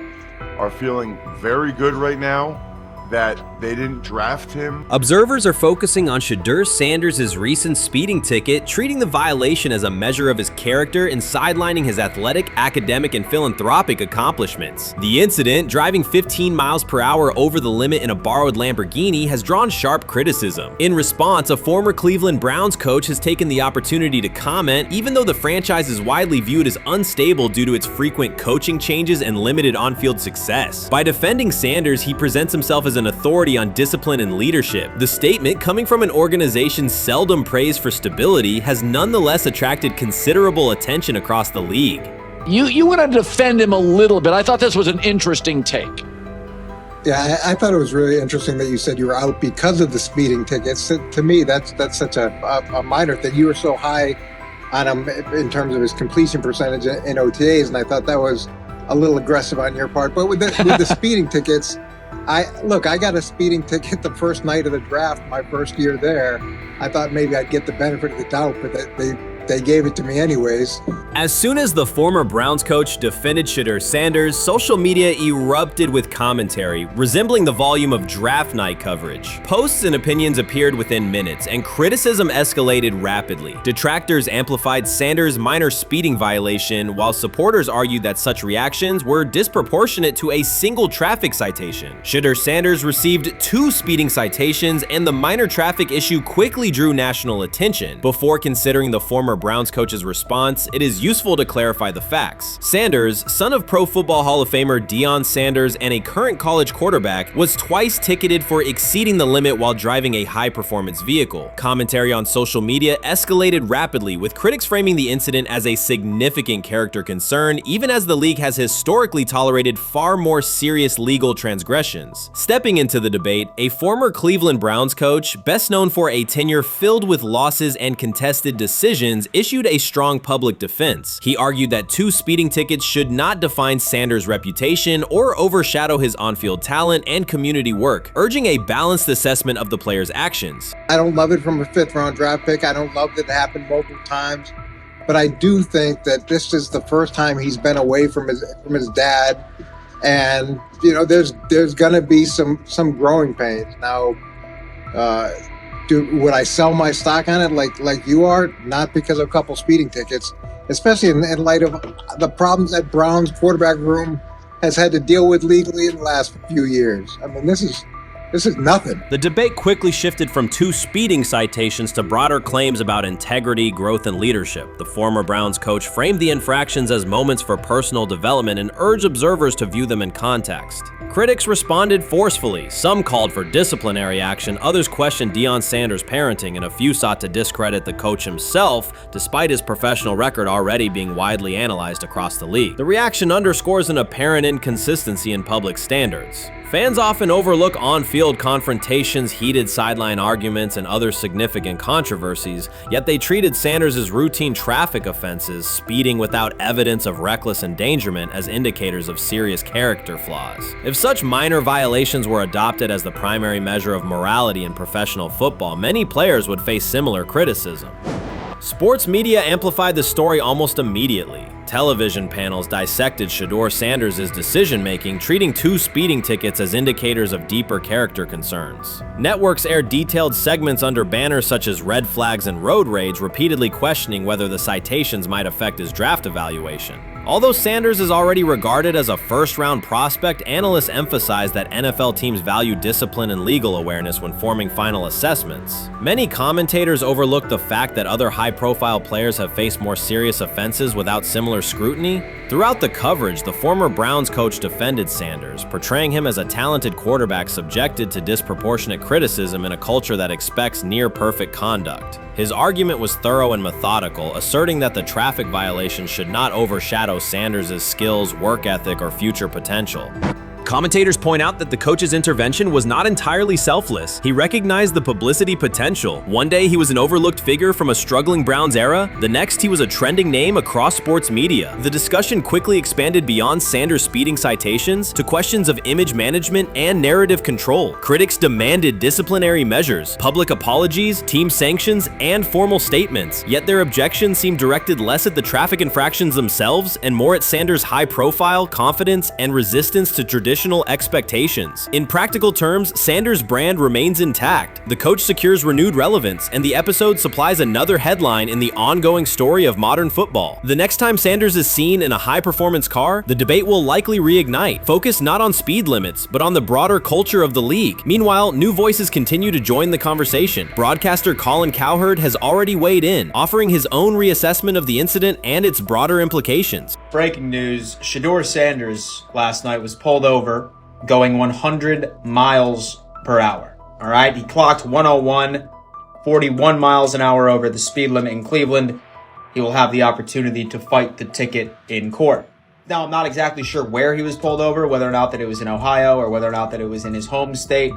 are feeling very good right now that they didn't draft him. Observers are focusing on Shedeur Sanders' recent speeding ticket, treating the violation as a measure of his character and sidelining his athletic, academic, and philanthropic accomplishments. The incident, driving 15 miles per hour over the limit in a borrowed Lamborghini, has drawn sharp criticism. In response, a former Cleveland Browns coach has taken the opportunity to comment, even though the franchise is widely viewed as unstable due to its frequent coaching changes and limited on-field success. By defending Sanders, he presents himself as an authority on discipline and leadership. The statement, coming from an organization seldom praised for stability, has nonetheless attracted considerable attention across the league. You want to defend him a little bit. I thought this was an interesting take. Yeah, I thought it was really interesting that you said you were out because of the speeding tickets. To me, that's such a minor thing. You were so high on him in terms of his completion percentage in OTAs, and I thought that was a little aggressive on your part. But with the speeding tickets, I got a speeding ticket the first night of the draft, my first year there. I thought maybe I'd get the benefit of the doubt, but they gave it to me anyways. As soon as the former Browns coach defended Shedeur Sanders, social media erupted with commentary resembling the volume of draft night coverage. Posts and opinions appeared within minutes, and criticism escalated rapidly. Detractors amplified Sanders' minor speeding violation, while supporters argued that such reactions were disproportionate to a single traffic citation. Shedeur Sanders received 2 speeding citations, and the minor traffic issue quickly drew national attention. Before considering the former Browns coach's response, it is useful to clarify the facts. Sanders, son of Pro Football Hall of Famer Deion Sanders and a current college quarterback, was twice ticketed for exceeding the limit while driving a high-performance vehicle. Commentary on social media escalated rapidly, with critics framing the incident as a significant character concern, even as the league has historically tolerated far more serious legal transgressions. Stepping into the debate, a former Cleveland Browns coach, best known for a tenure filled with losses and contested decisions, issued a strong public defense. He argued that 2 speeding tickets should not define Sanders' reputation or overshadow his on-field talent and community work, urging a balanced assessment of the player's actions. I don't love it from a 5th-round draft pick. I don't love that it happened multiple times. But I do think that this is the first time he's been away from his dad. And, you know, there's going to be some growing pains. Now, would I sell my stock on it like you are? Not because of a couple speeding tickets, especially in light of the problems that Brown's quarterback room has had to deal with legally in the last few years. I mean, this is nothing. The debate quickly shifted from 2 speeding citations to broader claims about integrity, growth, and leadership. The former Browns coach framed the infractions as moments for personal development and urged observers to view them in context. Critics responded forcefully. Some called for disciplinary action, others questioned Deion Sanders' parenting, and a few sought to discredit the coach himself, despite his professional record already being widely analyzed across the league. The reaction underscores an apparent inconsistency in public standards. Fans often overlook on-field confrontations, heated sideline arguments, and other significant controversies, yet they treated Sanders' routine traffic offenses, speeding without evidence of reckless endangerment, as indicators of serious character flaws. If such minor violations were adopted as the primary measure of morality in professional football, many players would face similar criticism. Sports media amplified the story almost immediately. Television panels dissected Shedeur Sanders' decision-making, treating 2 speeding tickets as indicators of deeper character concerns. Networks aired detailed segments under banners such as red flags and road rage, repeatedly questioning whether the citations might affect his draft evaluation. Although Sanders is already regarded as a first-round prospect, analysts emphasize that NFL teams value discipline and legal awareness when forming final assessments. Many commentators overlook the fact that other high-profile players have faced more serious offenses without similar scrutiny. Throughout the coverage, the former Browns coach defended Sanders, portraying him as a talented quarterback subjected to disproportionate criticism in a culture that expects near-perfect conduct. His argument was thorough and methodical, asserting that the traffic violation should not overshadow Sanders' skills, work ethic, or future potential. Commentators point out that the coach's intervention was not entirely selfless. He recognized the publicity potential. One day he was an overlooked figure from a struggling Browns era, the next he was a trending name across sports media. The discussion quickly expanded beyond Sanders' speeding citations to questions of image management and narrative control. Critics demanded disciplinary measures, public apologies, team sanctions, and formal statements, yet their objections seemed directed less at the traffic infractions themselves and more at Sanders' high profile, confidence, and resistance to traditional expectations. In practical terms, Sanders' brand remains intact. The coach secures renewed relevance, and the episode supplies another headline in the ongoing story of modern football. The next time Sanders is seen in a high-performance car, the debate will likely reignite, focused not on speed limits, but on the broader culture of the league. Meanwhile, new voices continue to join the conversation. Broadcaster Colin Cowherd has already weighed in, offering his own reassessment of the incident and its broader implications. Breaking news, Shedeur Sanders last night was pulled over going 100 miles per hour. All right, he clocked 101, 41 miles an hour over the speed limit in Cleveland. He will have the opportunity to fight the ticket in court. Now, I'm not exactly sure where he was pulled over, whether or not that it was in Ohio or whether or not that it was in his home state.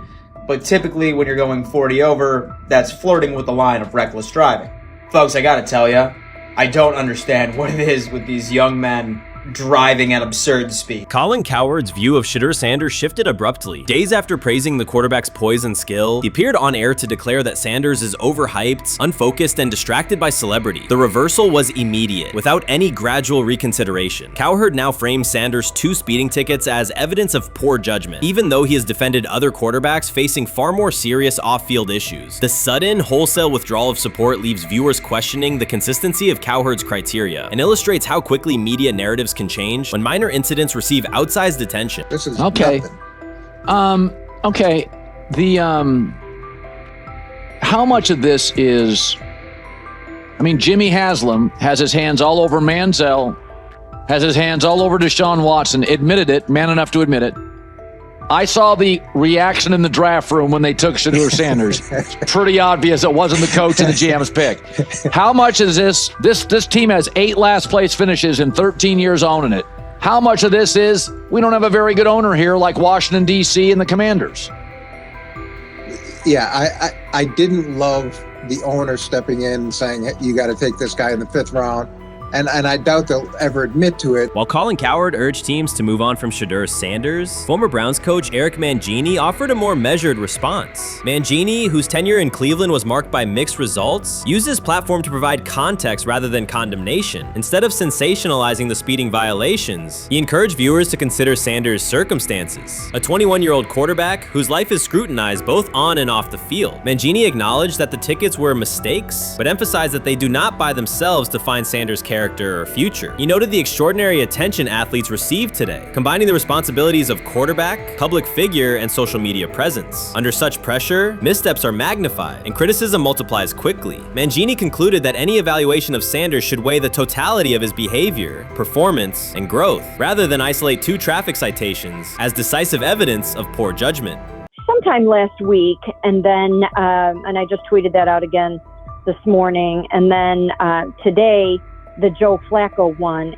But typically when you're going 40 over, that's flirting with the line of reckless driving. Folks, I gotta tell you, I don't understand what it is with these young men driving at absurd speed. Colin Cowherd's view of Shedeur Sanders shifted abruptly. Days after praising the quarterback's poise and skill, he appeared on air to declare that Sanders is overhyped, unfocused, and distracted by celebrity. The reversal was immediate, without any gradual reconsideration. Cowherd now frames Sanders' 2 speeding tickets as evidence of poor judgment, even though he has defended other quarterbacks facing far more serious off-field issues. The sudden, wholesale withdrawal of support leaves viewers questioning the consistency of Cowherd's criteria and illustrates how quickly media narratives can change when minor incidents receive outsized attention. This is okay. Okay. How much of this is? I mean, Jimmy Haslam has his hands all over Manziel, has his hands all over Deshaun Watson. Admitted it, man enough to admit it. I saw the reaction in the draft room when they took Shedeur Sanders. It's pretty obvious it wasn't the coach and the GM's pick. How much is this? This team has 8 last place finishes in 13 years owning it. How much of this is we don't have a very good owner here like Washington, D.C. and the Commanders? Yeah, I didn't love the owner stepping in and saying, hey, you got to take this guy in the 5th round. And I doubt they'll ever admit to it. While Colin Cowherd urged teams to move on from Shedeur Sanders, former Browns coach Eric Mangini offered a more measured response. Mangini, whose tenure in Cleveland was marked by mixed results, used his platform to provide context rather than condemnation. Instead of sensationalizing the speeding violations, he encouraged viewers to consider Sanders' circumstances. A 21-year-old quarterback whose life is scrutinized both on and off the field. Mangini acknowledged that the tickets were mistakes, but emphasized that they do not by themselves define Sanders' character or future. He noted the extraordinary attention athletes received today, combining the responsibilities of quarterback, public figure, and social media presence. Under such pressure, missteps are magnified, and criticism multiplies quickly. Mangini concluded that any evaluation of Sanders should weigh the totality of his behavior, performance, and growth, rather than isolate 2 traffic citations as decisive evidence of poor judgment. Sometime last week, and then, and I just tweeted that out again this morning, and then today, the Joe Flacco one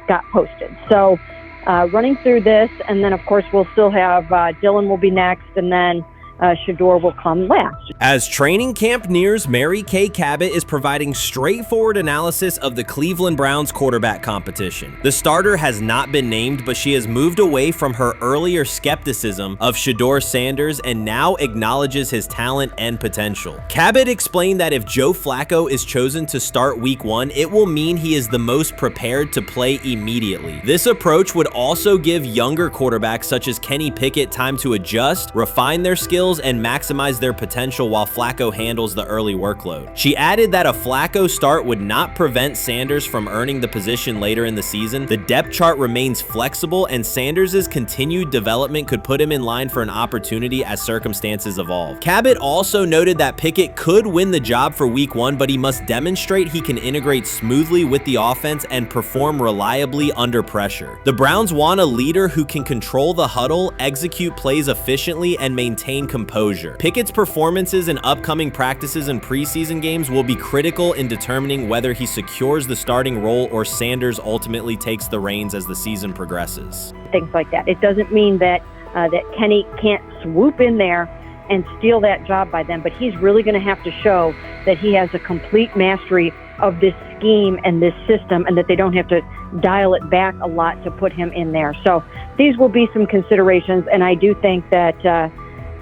got posted. So running through this, and then of course we'll still have Dylan will be next, and then Shedeur will come last. As training camp nears, Mary Kay Cabot is providing straightforward analysis of the Cleveland Browns quarterback competition. The starter has not been named, but she has moved away from her earlier skepticism of Shedeur Sanders and now acknowledges his talent and potential. Cabot explained that if Joe Flacco is chosen to start week 1, it will mean he is the most prepared to play immediately. This approach would also give younger quarterbacks such as Kenny Pickett time to adjust, refine their skills, and maximize their potential while Flacco handles the early workload. She added that a Flacco start would not prevent Sanders from earning the position later in the season. The depth chart remains flexible, and Sanders' continued development could put him in line for an opportunity as circumstances evolve. Cabot also noted that Pickett could win the job for week 1, but he must demonstrate he can integrate smoothly with the offense and perform reliably under pressure. The Browns want a leader who can control the huddle, execute plays efficiently, and maintain composure. Pickett's performances in upcoming practices and preseason games will be critical in determining whether he secures the starting role or Sanders ultimately takes the reins as the season progresses. Things like that. It doesn't mean that that Kenny can't swoop in there and steal that job by them, but he's really going to have to show that he has a complete mastery of this scheme and this system, and that they don't have to dial it back a lot to put him in there. So these will be some considerations, and I do think that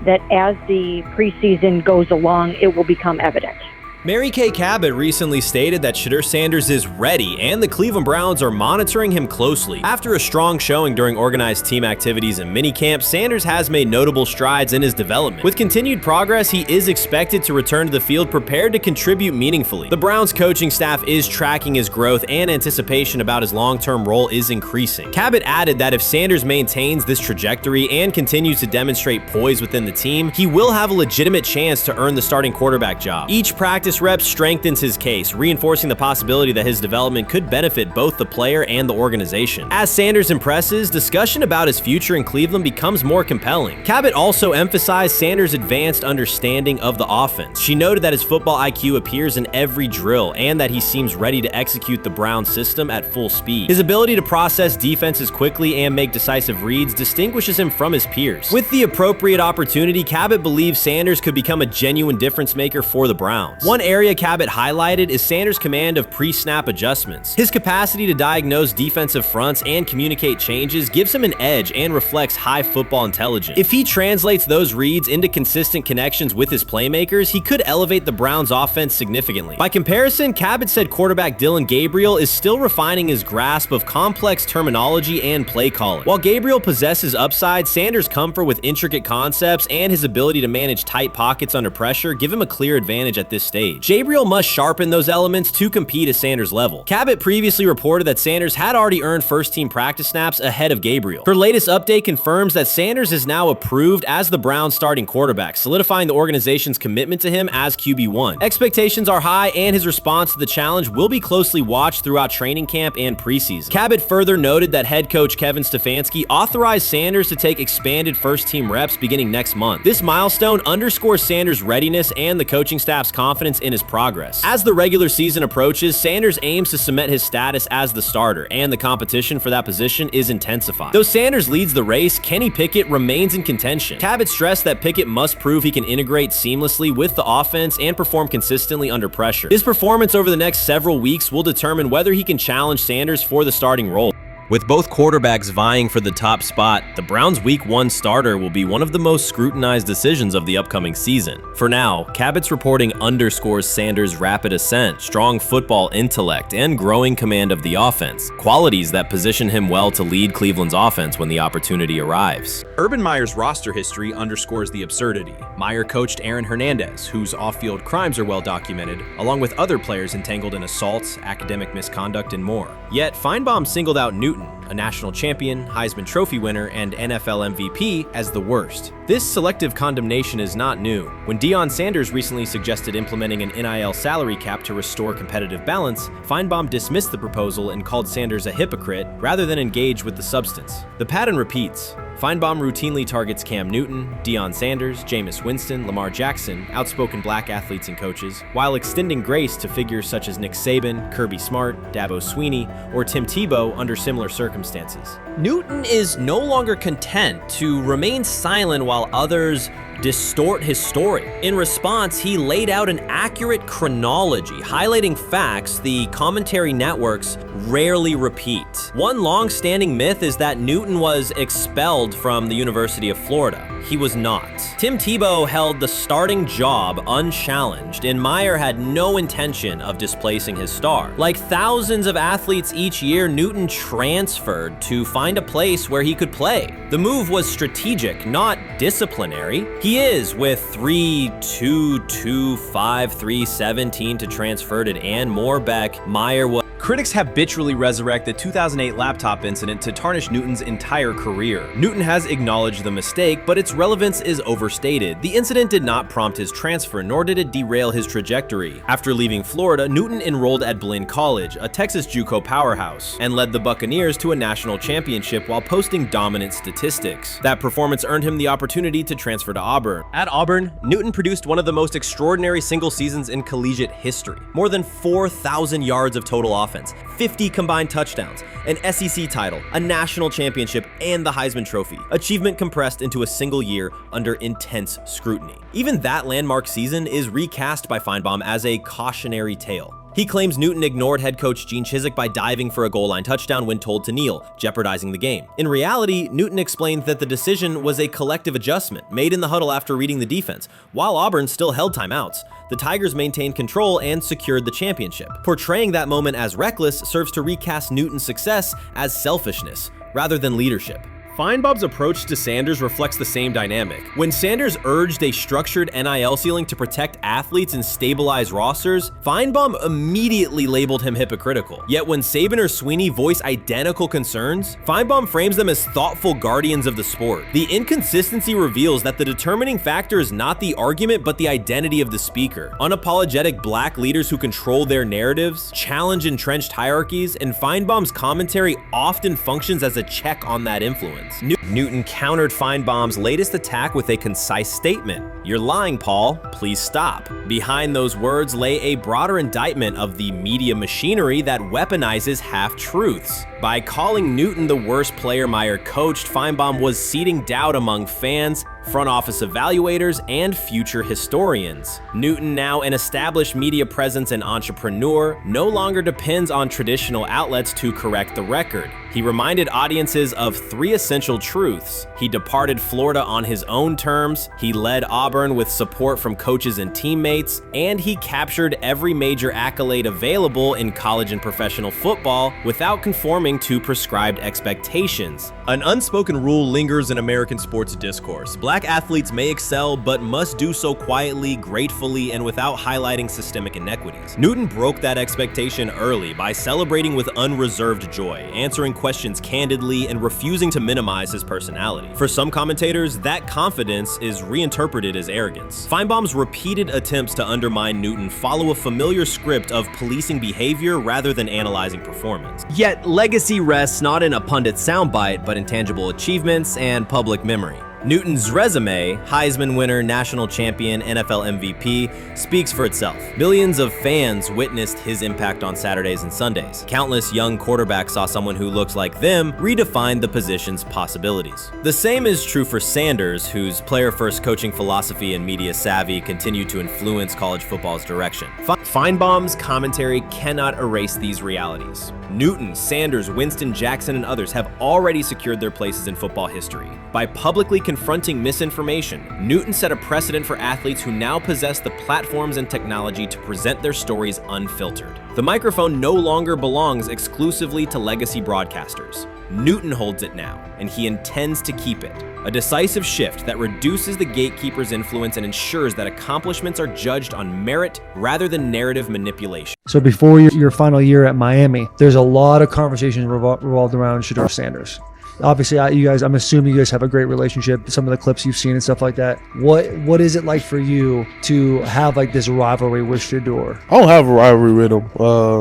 that as the preseason goes along, it will become evident. Mary Kay Cabot recently stated that Shedeur Sanders is ready, and the Cleveland Browns are monitoring him closely. After a strong showing during organized team activities and minicamp, Sanders has made notable strides in his development. With continued progress, he is expected to return to the field prepared to contribute meaningfully. The Browns coaching staff is tracking his growth, and anticipation about his long-term role is increasing. Cabot added that if Sanders maintains this trajectory and continues to demonstrate poise within the team, he will have a legitimate chance to earn the starting quarterback job. Each practice rep strengthens his case, reinforcing the possibility that his development could benefit both the player and the organization. As Sanders impresses, discussion about his future in Cleveland becomes more compelling. Cabot also emphasized Sanders' advanced understanding of the offense. She noted that his football IQ appears in every drill and that he seems ready to execute the Browns system at full speed. His ability to process defenses quickly and make decisive reads distinguishes him from his peers. With the appropriate opportunity, Cabot believes Sanders could become a genuine difference maker for the Browns. One One area Cabot highlighted is Sanders' command of pre-snap adjustments. His capacity to diagnose defensive fronts and communicate changes gives him an edge and reflects high football intelligence. If he translates those reads into consistent connections with his playmakers, he could elevate the Browns' offense significantly. By comparison, Cabot said quarterback Dillon Gabriel is still refining his grasp of complex terminology and play calling. While Gabriel possesses upside, Sanders' comfort with intricate concepts and his ability to manage tight pockets under pressure give him a clear advantage at this stage. Gabriel must sharpen those elements to compete at Sanders' level. Cabot previously reported that Sanders had already earned first-team practice snaps ahead of Gabriel. Her latest update confirms that Sanders is now approved as the Browns' starting quarterback, solidifying the organization's commitment to him as QB1. Expectations are high, and his response to the challenge will be closely watched throughout training camp and preseason. Cabot further noted that head coach Kevin Stefanski authorized Sanders to take expanded first-team reps beginning next month. This milestone underscores Sanders' readiness and the coaching staff's confidence in his progress. As the regular season approaches, Sanders aims to cement his status as the starter, and the competition for that position is intensified. Though Sanders leads the race, Kenny Pickett remains in contention. Cabot stressed that Pickett must prove he can integrate seamlessly with the offense and perform consistently under pressure. His performance over the next several weeks will determine whether he can challenge Sanders for the starting role. With both quarterbacks vying for the top spot, the Browns' Week 1 starter will be one of the most scrutinized decisions of the upcoming season. For now, Cabot's reporting underscores Sanders' rapid ascent, strong football intellect, and growing command of the offense, qualities that position him well to lead Cleveland's offense when the opportunity arrives. Urban Meyer's roster history underscores the absurdity. Meyer coached Aaron Hernandez, whose off-field crimes are well documented, along with other players entangled in assaults, academic misconduct, and more. Yet, Feinbaum singled out Newton, a national champion, Heisman Trophy winner, and NFL MVP, as the worst. This selective condemnation is not new. When Deion Sanders recently suggested implementing an NIL salary cap to restore competitive balance, Feinbaum dismissed the proposal and called Sanders a hypocrite rather than engage with the substance. The pattern repeats. Feinbaum routinely targets Cam Newton, Deion Sanders, Jameis Winston, Lamar Jackson, outspoken black athletes and coaches, while extending grace to figures such as Nick Saban, Kirby Smart, Dabo Swinney, or Tim Tebow under similar circumstances. Newton is no longer content to remain silent while others distort his story. In response, he laid out an accurate chronology, highlighting facts the commentary networks rarely repeat. One long-standing myth is that Newton was expelled from the University of Florida. He was not. Tim Tebow held the starting job unchallenged, and Meyer had no intention of displacing his star. Like thousands of athletes each year, Newton transferred to find a place where he could play. The move was strategic, not disciplinary. He is with 3-2-2-5-3-17 to transfer to and more back. Meyer was. Critics habitually resurrect the 2008 laptop incident to tarnish Newton's entire career. Newton has acknowledged the mistake, but its relevance is overstated. The incident did not prompt his transfer, nor did it derail his trajectory. After leaving Florida, Newton enrolled at Blinn College, a Texas JUCO powerhouse, and led the Buccaneers to a national championship while posting dominant statistics. That performance earned him the opportunity to transfer to Auburn. At Auburn, Newton produced one of the most extraordinary single seasons in collegiate history. More than 4,000 yards of total offense, 50 combined touchdowns, an SEC title, a national championship, and the Heisman Trophy. Achievement compressed into a single year under intense scrutiny. Even that landmark season is recast by Feinbaum as a cautionary tale. He claims Newton ignored head coach Gene Chizik by diving for a goal line touchdown when told to kneel, jeopardizing the game. In reality, Newton explained that the decision was a collective adjustment made in the huddle after reading the defense. While Auburn still held timeouts, the Tigers maintained control and secured the championship. Portraying that moment as reckless serves to recast Newton's success as selfishness rather than leadership. Feinbaum's approach to Sanders reflects the same dynamic. When Sanders urged a structured NIL ceiling to protect athletes and stabilize rosters, Feinbaum immediately labeled him hypocritical. Yet when Saban or Swinney voice identical concerns, Feinbaum frames them as thoughtful guardians of the sport. The inconsistency reveals that the determining factor is not the argument but the identity of the speaker. Unapologetic black leaders who control their narratives, challenge entrenched hierarchies, and Feinbaum's commentary often functions as a check on that influence. Newton countered Feinbaum's latest attack with a concise statement. "You're lying, Paul. Please stop." Behind those words lay a broader indictment of the media machinery that weaponizes half-truths. By calling Newton the worst player Meyer coached, Feinbaum was seeding doubt among fans, front office evaluators, and future historians. Newton, now an established media presence and entrepreneur, no longer depends on traditional outlets to correct the record. He reminded audiences of 3 essential truths. He departed Florida on his own terms, he led Auburn with support from coaches and teammates, and he captured every major accolade available in college and professional football without conforming to prescribed expectations. An unspoken rule lingers in American sports discourse. Black athletes may excel, but must do so quietly, gratefully, and without highlighting systemic inequities. Newton broke that expectation early by celebrating with unreserved joy, answering questions candidly, and refusing to minimize his personality. For some commentators, that confidence is reinterpreted as arrogance. Feinbaum's repeated attempts to undermine Newton follow a familiar script of policing behavior rather than analyzing performance. Yet, legacy rests not in a pundit soundbite, but in tangible achievements and public memory. Newton's resume, Heisman winner, national champion, NFL MVP, speaks for itself. Millions of fans witnessed his impact on Saturdays and Sundays. Countless young quarterbacks saw someone who looks like them redefine the position's possibilities. The same is true for Sanders, whose player-first coaching philosophy and media savvy continue to influence college football's direction. Feinbaum's commentary cannot erase these realities. Newton, Sanders, Winston, Jackson, and others have already secured their places in football history. By publicly confronting misinformation, Newton set a precedent for athletes who now possess the platforms and technology to present their stories unfiltered. The microphone no longer belongs exclusively to legacy broadcasters. Newton holds it now, and he intends to keep it. A decisive shift that reduces the gatekeeper's influence and ensures that accomplishments are judged on merit rather than narrative manipulation. So before your final year at Miami, there's a lot of conversations revolved around Shedeur Sanders. Obviously, I'm assuming you guys have a great relationship. Some of the clips you've seen and stuff like that. What is it like for you to have like this rivalry with Shedeur? I don't have a rivalry with him.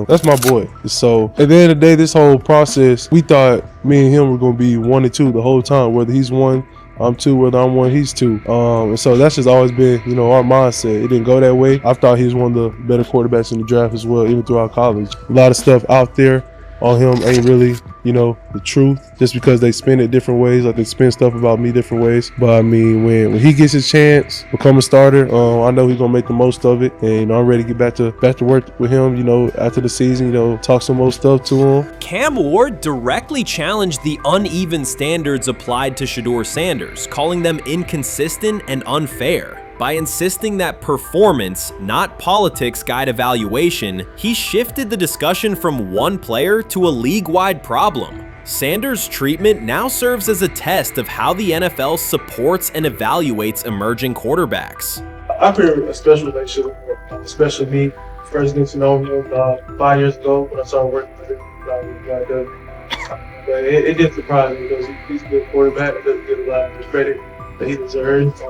That's my boy. So at the end of the day, this whole process, we thought me and him were going to be 1 and 2 the whole time. Whether he's 1, I'm 2, whether I'm 1, he's 2. And so that's just always been, our mindset. It didn't go that way. I thought he was one of the better quarterbacks in the draft as well, even throughout college. A lot of stuff out there on him ain't really, the truth, just because they spin it different ways, like they spin stuff about me different ways. But I mean, when he gets his chance, become a starter, I know he's gonna make the most of it, and I'm ready to get back to work with him, after the season, talk some more stuff to him. Cam Ward directly challenged the uneven standards applied to Shedeur Sanders, calling them inconsistent and unfair. By insisting that performance, not politics, guide evaluation, he shifted the discussion from one player to a league-wide problem. Sanders' treatment now serves as a test of how the NFL supports and evaluates emerging quarterbacks. I feel a special relationship with him, especially me. First getting to know him 5 years ago when I started working with him. But it did surprise me because he's a good quarterback. It doesn't give a lot of credit that he deserves.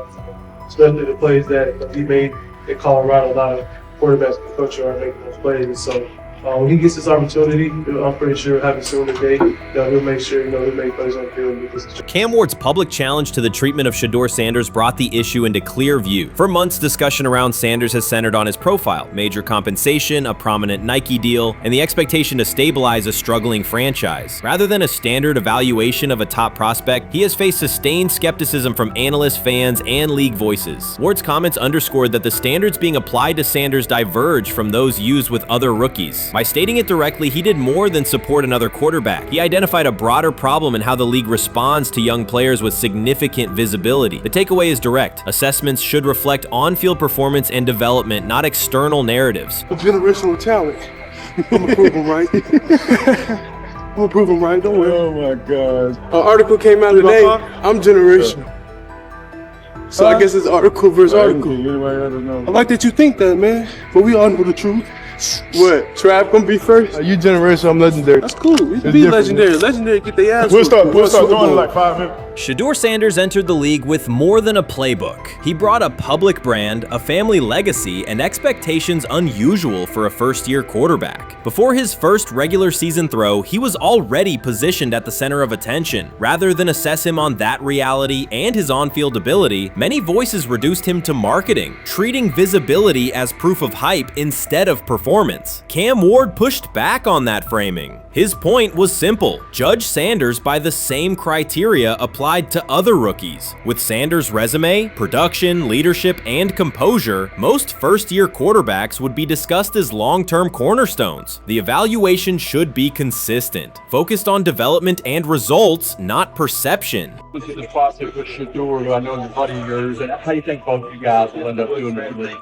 Especially the plays that he made in Colorado. A lot of quarterbacks in the country are making those plays. And so when he gets this opportunity, I'm pretty sure having soon today that he'll make sure he'll make plays on the field. Cam Ward's public challenge to the treatment of Shedeur Sanders brought the issue into clear view. For months, discussion around Sanders has centered on his profile, major compensation, a prominent Nike deal, and the expectation to stabilize a struggling franchise. Rather than a standard evaluation of a top prospect, he has faced sustained skepticism from analysts, fans, and league voices. Ward's comments underscored that the standards being applied to Sanders diverge from those used with other rookies. By stating it directly, he did more than support another quarterback. He identified a broader problem in how the league responds to young players with significant visibility. The takeaway is direct. Assessments should reflect on-field performance and development, not external narratives. A generational talent. I'm gonna prove him right. I'm gonna prove him right. Don't worry. Oh my God. An article came out today. I'm generational. So I guess it's article versus article. I like that you think that, man. But we all know the truth. What? Trav gonna be first? You generational, I'm legendary. That's cool. We can be legendary. Legendary get their ass. We'll start doing it like 5 minutes. Shedeur Sanders entered the league with more than a playbook. He brought a public brand, a family legacy, and expectations unusual for a first-year quarterback. Before his first regular season throw, he was already positioned at the center of attention. Rather than assess him on that reality and his on-field ability, many voices reduced him to marketing, treating visibility as proof of hype instead of performance. Cam Ward pushed back on that framing. His point was simple: judge Sanders by the same criteria applied to other rookies. With Sanders' resume, production, leadership, and composure, most first-year quarterbacks would be discussed as long-term cornerstones. The evaluation should be consistent, focused on development and results, not perception. Look at the process with Shedeur, who I know is a buddy of yours, and how do you think both of you guys will end up doing in the league?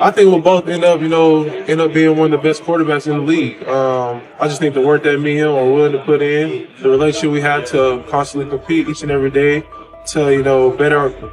I think we'll both end up being one of the best quarterbacks in the league. I just think the work that me and him are willing to put in, the relationship we have to constantly compete each and every day, to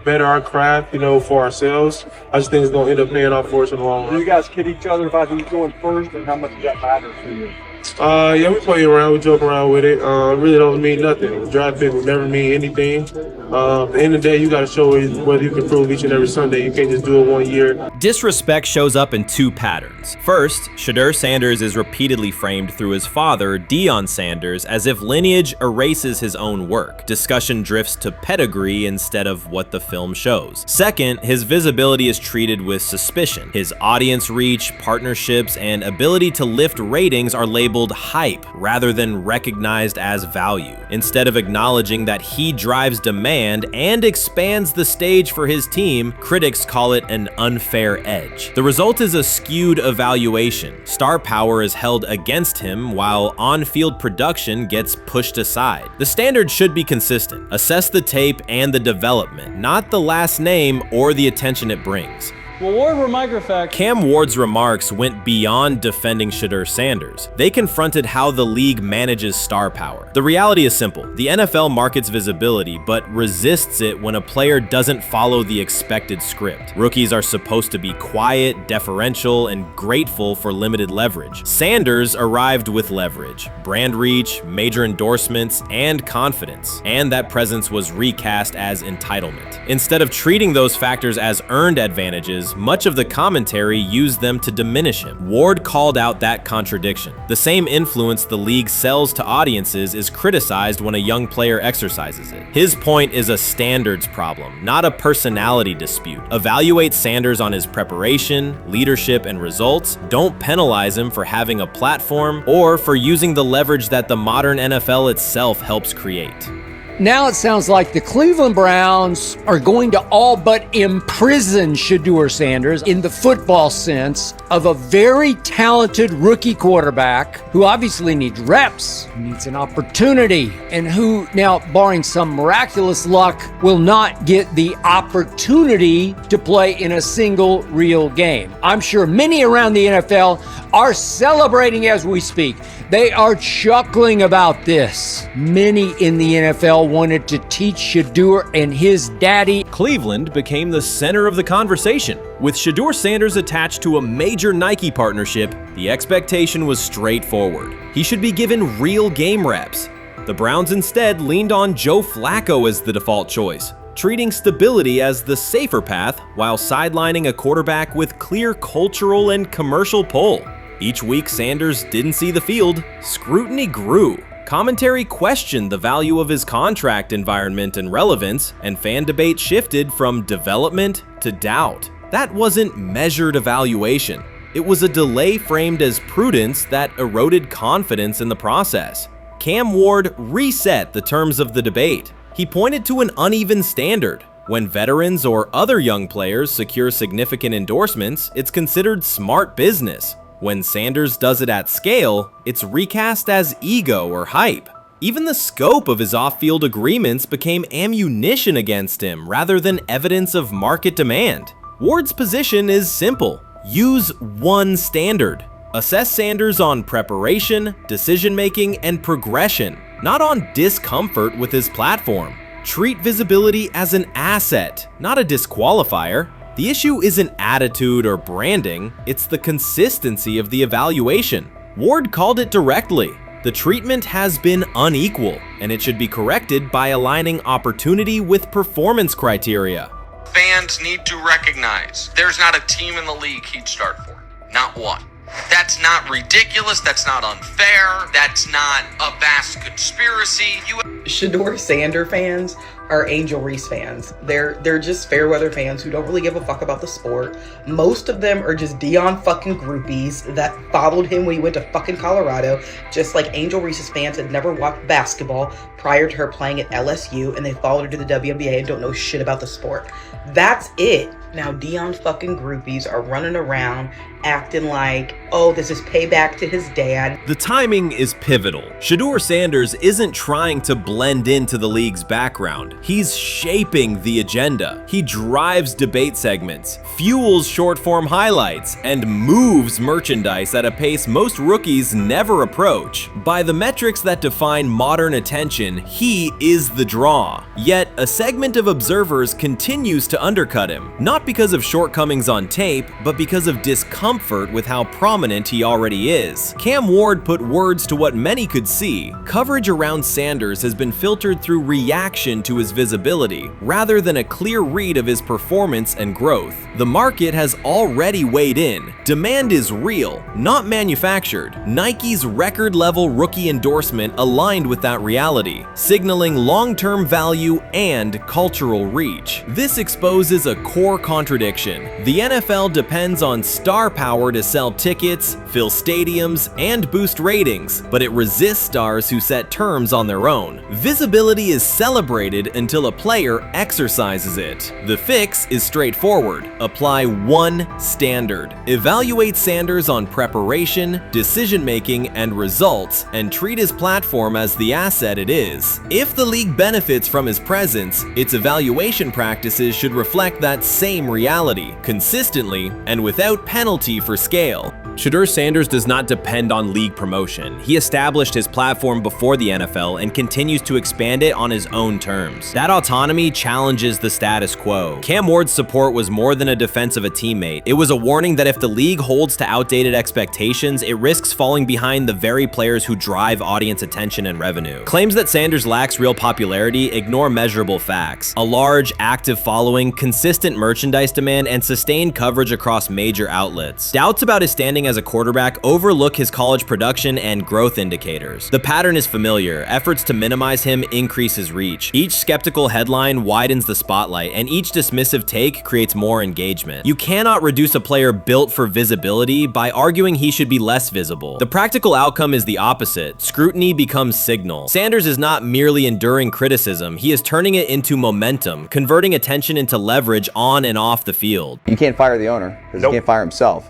better our craft, for ourselves. I just think it's going to end up paying off for us in the long run. Do you guys kid each other about who's going first and how much that matters to you? Yeah, we play around, we joke around with it. It really don't mean nothing. The draft pick will never mean anything. At the end of the day, you got to show whether you can prove each and every Sunday. You can't just do it 1 year. Disrespect shows up in two patterns. First, Shedeur Sanders is repeatedly framed through his father, Deion Sanders, as if lineage erases his own work. Discussion drifts to pedigree instead of what the film shows. Second, his visibility is treated with suspicion. His audience reach, partnerships, and ability to lift ratings are labeled hype rather than recognized as value. Instead of acknowledging that he drives demand and expands the stage for his team, critics call it an unfair edge. The result is a skewed evaluation. Star power is held against him while on-field production gets pushed aside. The standard should be consistent. Assess the tape and the development, not the last name or the attention it brings. Well, Ward were microfacts. Cam Ward's remarks went beyond defending Shedeur Sanders. They confronted how the league manages star power. The reality is simple. The NFL markets visibility, but resists it when a player doesn't follow the expected script. Rookies are supposed to be quiet, deferential, and grateful for limited leverage. Sanders arrived with leverage, brand reach, major endorsements, and confidence. And that presence was recast as entitlement. Instead of treating those factors as earned advantages, much of the commentary used them to diminish him. Ward called out that contradiction. The same influence the league sells to audiences is criticized when a young player exercises it. His point is a standards problem, not a personality dispute. Evaluate Sanders on his preparation, leadership, and results. Don't penalize him for having a platform or for using the leverage that the modern NFL itself helps create. Now it sounds like the Cleveland Browns are going to all but imprison Shedeur Sanders in the football sense of a very talented rookie quarterback who obviously needs reps, needs an opportunity, and who now, barring some miraculous luck, will not get the opportunity to play in a single real game. I'm sure many around the NFL are celebrating as we speak. They are chuckling about this. Many in the NFL wanted to teach Shedeur and his daddy. Cleveland became the center of the conversation. With Shedeur Sanders attached to a major Nike partnership, the expectation was straightforward. He should be given real game reps. The Browns instead leaned on Joe Flacco as the default choice, treating stability as the safer path while sidelining a quarterback with clear cultural and commercial pull. Each week Sanders didn't see the field, scrutiny grew. Commentary questioned the value of his contract environment and relevance, and fan debate shifted from development to doubt. That wasn't measured evaluation. It was a delay framed as prudence that eroded confidence in the process. Cam Ward reset the terms of the debate. He pointed to an uneven standard. When veterans or other young players secure significant endorsements, it's considered smart business. When Sanders does it at scale, it's recast as ego or hype. Even the scope of his off-field agreements became ammunition against him rather than evidence of market demand. Ward's position is simple. Use one standard. Assess Sanders on preparation, decision-making, and progression, not on discomfort with his platform. Treat visibility as an asset, not a disqualifier. The issue isn't attitude or branding, it's the consistency of the evaluation. Ward called it directly. The treatment has been unequal, and it should be corrected by aligning opportunity with performance criteria. Fans need to recognize there's not a team in the league he'd start for. Not one. That's not ridiculous. That's not unfair. That's not a vast conspiracy. Shedeur Sander fans are Angel Reese fans. They're just fair weather fans who don't really give a fuck about the sport. Most of them are just Dion fucking groupies that followed him when he went to fucking Colorado, just like Angel Reese's fans had never watched basketball prior to her playing at LSU, and they followed her to the WNBA and don't know shit about the sport. That's it. Now Dion fucking groupies are running around acting like, oh, this is payback to his dad. The timing is pivotal. Shedeur Sanders isn't trying to blend into the league's background. He's shaping the agenda. He drives debate segments, fuels short-form highlights, and moves merchandise at a pace most rookies never approach. By the metrics that define modern attention, he is the draw. Yet, a segment of observers continues to undercut him, not because of shortcomings on tape, but because of discomfort with how prominent he already is. Cam Ward put words to what many could see. Coverage around Sanders has been filtered through reaction to his visibility, rather than a clear read of his performance and growth. The market has already weighed in. Demand is real, not manufactured. Nike's record-level rookie endorsement aligned with that reality, signaling long-term value and cultural reach. This exposes a core contradiction. The NFL depends on star power to sell tickets, fill stadiums, and boost ratings, but it resists stars who set terms on their own. Visibility is celebrated until a player exercises it. The fix is straightforward. Apply one standard. Evaluate Sanders on preparation, decision-making, and results, and treat his platform as the asset it is. If the league benefits from his presence, its evaluation practices should reflect that same reality, consistently and without penalty for scale. Shedeur Sanders does not depend on league promotion. He established his platform before the NFL and continues to expand it on his own terms. That autonomy challenges the status quo. Cam Ward's support was more than a defense of a teammate. It was a warning that if the league holds to outdated expectations, it risks falling behind the very players who drive audience attention and revenue. Claims that Sanders lacks real popularity ignore measurable facts. A large, active following, consistent merchandise demand, and sustained coverage across major outlets. Doubts about his standing as a quarterback overlook his college production and growth indicators. The pattern is familiar. Efforts to minimize him increase his reach. Each skeptical headline widens the spotlight, and each dismissive take creates more engagement. You cannot reduce a player built for visibility by arguing he should be less visible. The practical outcome is the opposite. Scrutiny becomes signal. Sanders is not merely enduring criticism, he is turning it into momentum, converting attention into leverage on and off the field. You can't fire the owner because he can't fire himself.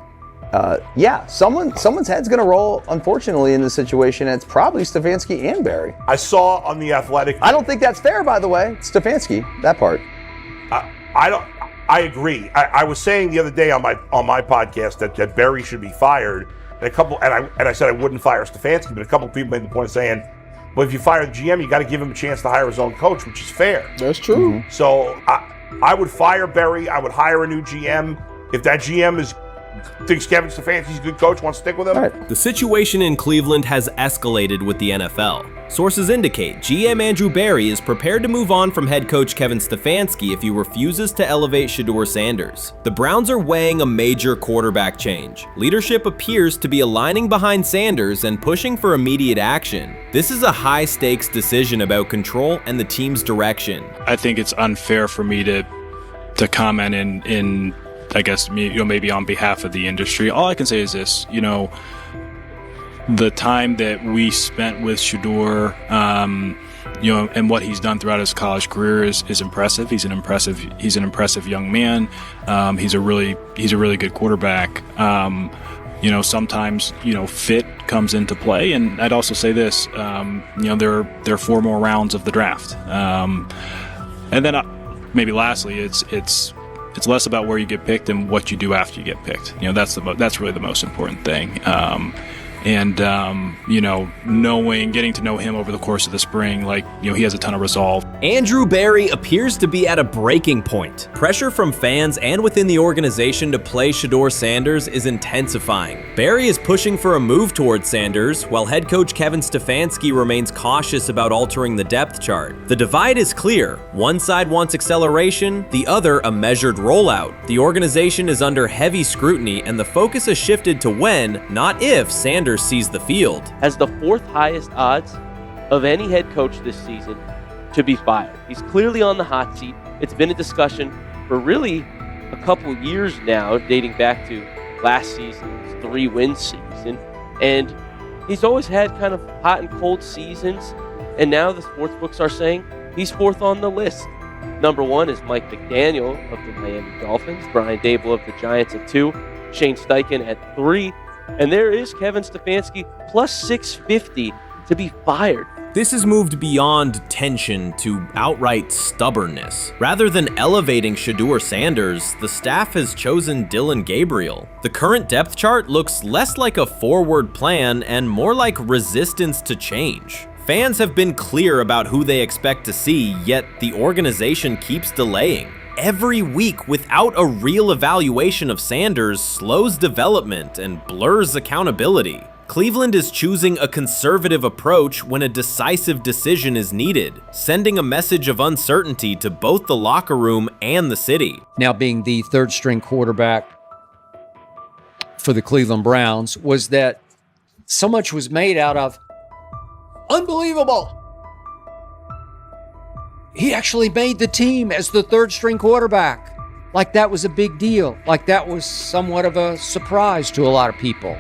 Yeah, someone's head's going to roll, unfortunately, in this situation. And it's probably Stefanski and Barry. I saw on The Athletic. I don't think that's fair, by the way. Stefanski, that part. I agree. I was saying the other day on my podcast that Barry should be fired. And I said I wouldn't fire Stefanski, but a couple of people made the point of saying, well, if you fire the GM, you got to give him a chance to hire his own coach, which is fair. That's true. Mm-hmm. So I would fire Barry. I would hire a new GM. If that GM thinks Kevin Stefanski's a good coach, wants to stick with him. Right. The situation in Cleveland has escalated with the NFL. Sources indicate GM Andrew Barry is prepared to move on from head coach Kevin Stefanski if he refuses to elevate Shedeur Sanders. The Browns are weighing a major quarterback change. Leadership appears to be aligning behind Sanders and pushing for immediate action. This is a high-stakes decision about control and the team's direction. I think it's unfair for me to comment in I guess, maybe on behalf of the industry. All I can say is this, the time that we spent with Shedeur, and what he's done throughout his college career is impressive. He's an impressive young man. He's a really good quarterback. Sometimes, fit comes into play. And I'd also say this, there are 4 more rounds of the draft. And then maybe lastly, it's less about where you get picked and what you do after you get picked. That's really the most important thing. And, getting to know him over the course of the spring, he has a ton of resolve. Andrew Berry appears to be at a breaking point. Pressure from fans and within the organization to play Shedeur Sanders is intensifying. Berry is pushing for a move towards Sanders, while head coach Kevin Stefanski remains cautious about altering the depth chart. The divide is clear. One side wants acceleration, the other a measured rollout. The organization is under heavy scrutiny, and the focus has shifted to when, not if, Sanders sees the field. Has the fourth highest odds of any head coach this season to be fired. He's clearly on the hot seat. It's been a discussion for really a couple years now, dating back to last season's 3-win season. And he's always had kind of hot and cold seasons. And now the sportsbooks are saying he's fourth on the list. Number 1 is Mike McDaniel of the Miami Dolphins, Brian Daboll of the Giants at 2, Shane Steichen at 3, and there is Kevin Stefanski plus 650 to be fired. This has moved beyond tension to outright stubbornness. Rather than elevating Shedeur Sanders, the staff has chosen Dillon Gabriel. The current depth chart looks less like a forward plan and more like resistance to change. Fans have been clear about who they expect to see, yet the organization keeps delaying. Every week without a real evaluation of Sanders slows development and blurs accountability. Cleveland is choosing a conservative approach when a decisive decision is needed, sending a message of uncertainty to both the locker room and the city. Now being the third string quarterback for the Cleveland Browns, was that so much was made out of unbelievable. He actually made the team as the third string quarterback. Like that was a big deal. Like that was somewhat of a surprise to a lot of people.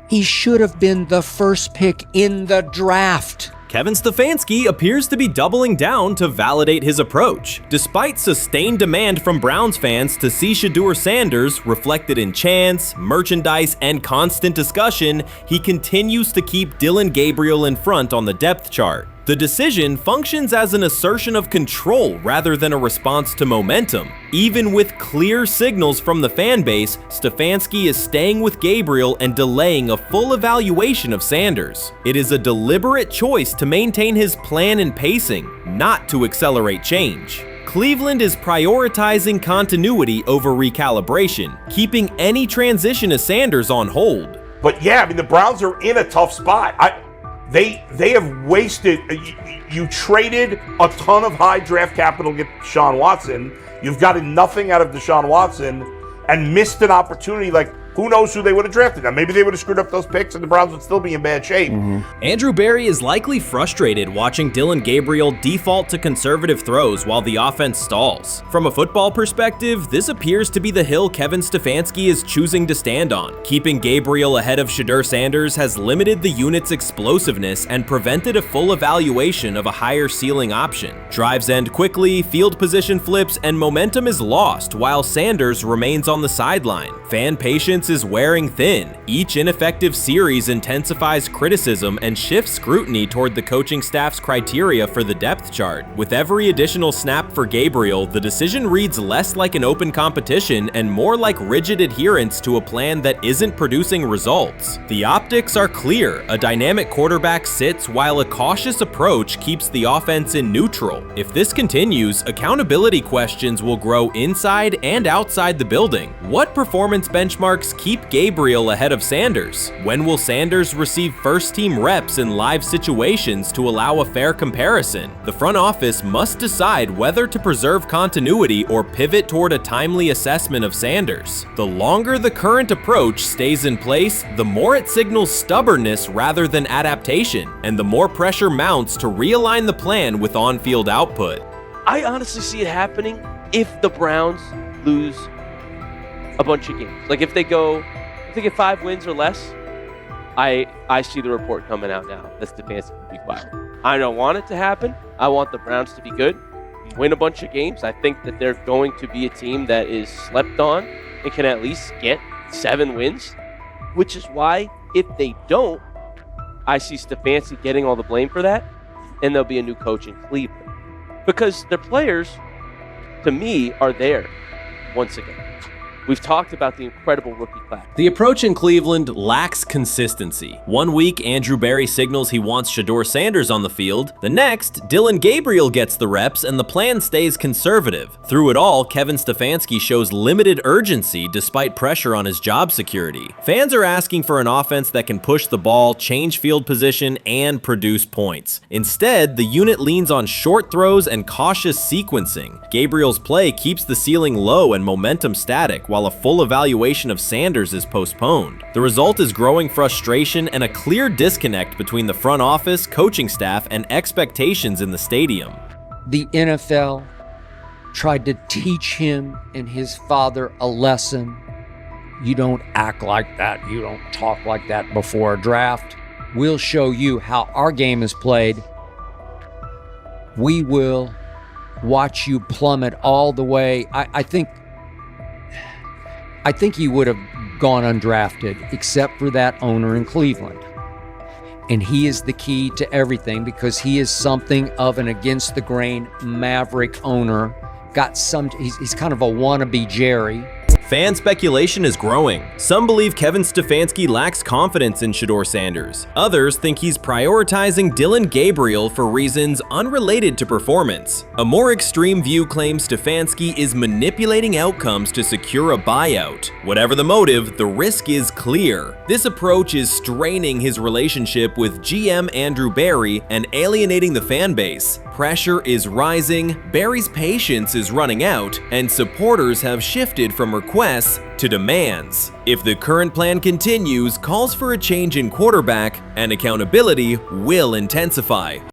He should have been the first pick in the draft. Kevin Stefanski appears to be doubling down to validate his approach. Despite sustained demand from Browns fans to see Shedeur Sanders reflected in chants, merchandise, and constant discussion, he continues to keep Dillon Gabriel in front on the depth chart. The decision functions as an assertion of control rather than a response to momentum. Even with clear signals from the fan base, Stefanski is staying with Gabriel and delaying a full evaluation of Sanders. It is a deliberate choice to maintain his plan and pacing, not to accelerate change. Cleveland is prioritizing continuity over recalibration, keeping any transition to Sanders on hold. But yeah, the Browns are in a tough spot. They have wasted. You traded a ton of high draft capital to get Deshaun Watson. You've gotten nothing out of Deshaun Watson and missed an opportunity. Who knows who they would have drafted? Now, maybe they would have screwed up those picks and the Browns would still be in bad shape. Andrew Berry is likely frustrated watching Dillon Gabriel default to conservative throws while the offense stalls. From a football perspective, this appears to be the hill Kevin Stefanski is choosing to stand on. Keeping Gabriel ahead of Shedeur Sanders has limited the unit's explosiveness and prevented a full evaluation of a higher ceiling option. Drives end quickly, field position flips, and momentum is lost while Sanders remains on the sideline. Fan patience is wearing thin. Each ineffective series intensifies criticism and shifts scrutiny toward the coaching staff's criteria for the depth chart. With every additional snap for Gabriel, the decision reads less like an open competition and more like rigid adherence to a plan that isn't producing results. The optics are clear. A dynamic quarterback sits while a cautious approach keeps the offense in neutral. If this continues, accountability questions will grow inside and outside the building. What performance benchmarks keep Gabriel ahead of Sanders? When will Sanders receive first-team reps in live situations to allow a fair comparison? The front office must decide whether to preserve continuity or pivot toward a timely assessment of Sanders. The longer the current approach stays in place, the more it signals stubbornness rather than adaptation, and the more pressure mounts to realign the plan with on-field output. I honestly see it happening if the Browns lose a bunch of games. If they get 5 wins or less, I see the report coming out now that Stefanski will be fired. I don't want it to happen. I want the Browns to be good, win a bunch of games. I think that they're going to be a team that is slept on and can at least get 7 wins, which is why if they don't, I see Stefanski getting all the blame for that, and there'll be a new coach in Cleveland. Because their players, to me, are there once again. We've talked about the incredible rookie class. The approach in Cleveland lacks consistency. One week, Andrew Berry signals he wants Shedeur Sanders on the field. The next, Dillon Gabriel gets the reps and the plan stays conservative. Through it all, Kevin Stefanski shows limited urgency despite pressure on his job security. Fans are asking for an offense that can push the ball, change field position, and produce points. Instead, the unit leans on short throws and cautious sequencing. Gabriel's play keeps the ceiling low and momentum static, while a full evaluation of Sanders is postponed. The result is growing frustration and a clear disconnect between the front office, coaching staff, and expectations in the stadium. The NFL tried to teach him and his father a lesson. You don't act like that. You don't talk like that before a draft. We'll show you how our game is played. We will watch you plummet all the way. I think he would have gone undrafted except for that owner in Cleveland. And he is the key to everything because he is something of an against the grain maverick owner. He's kind of a wannabe Jerry. Fan speculation is growing. Some believe Kevin Stefanski lacks confidence in Shedeur Sanders. Others think he's prioritizing Dillon Gabriel for reasons unrelated to performance. A more extreme view claims Stefanski is manipulating outcomes to secure a buyout. Whatever the motive, the risk is clear. This approach is straining his relationship with GM Andrew Berry and alienating the fan base. Pressure is rising, Berry's patience is running out, and supporters have shifted from requests to demands. If the current plan continues, calls for a change in quarterback and accountability will intensify.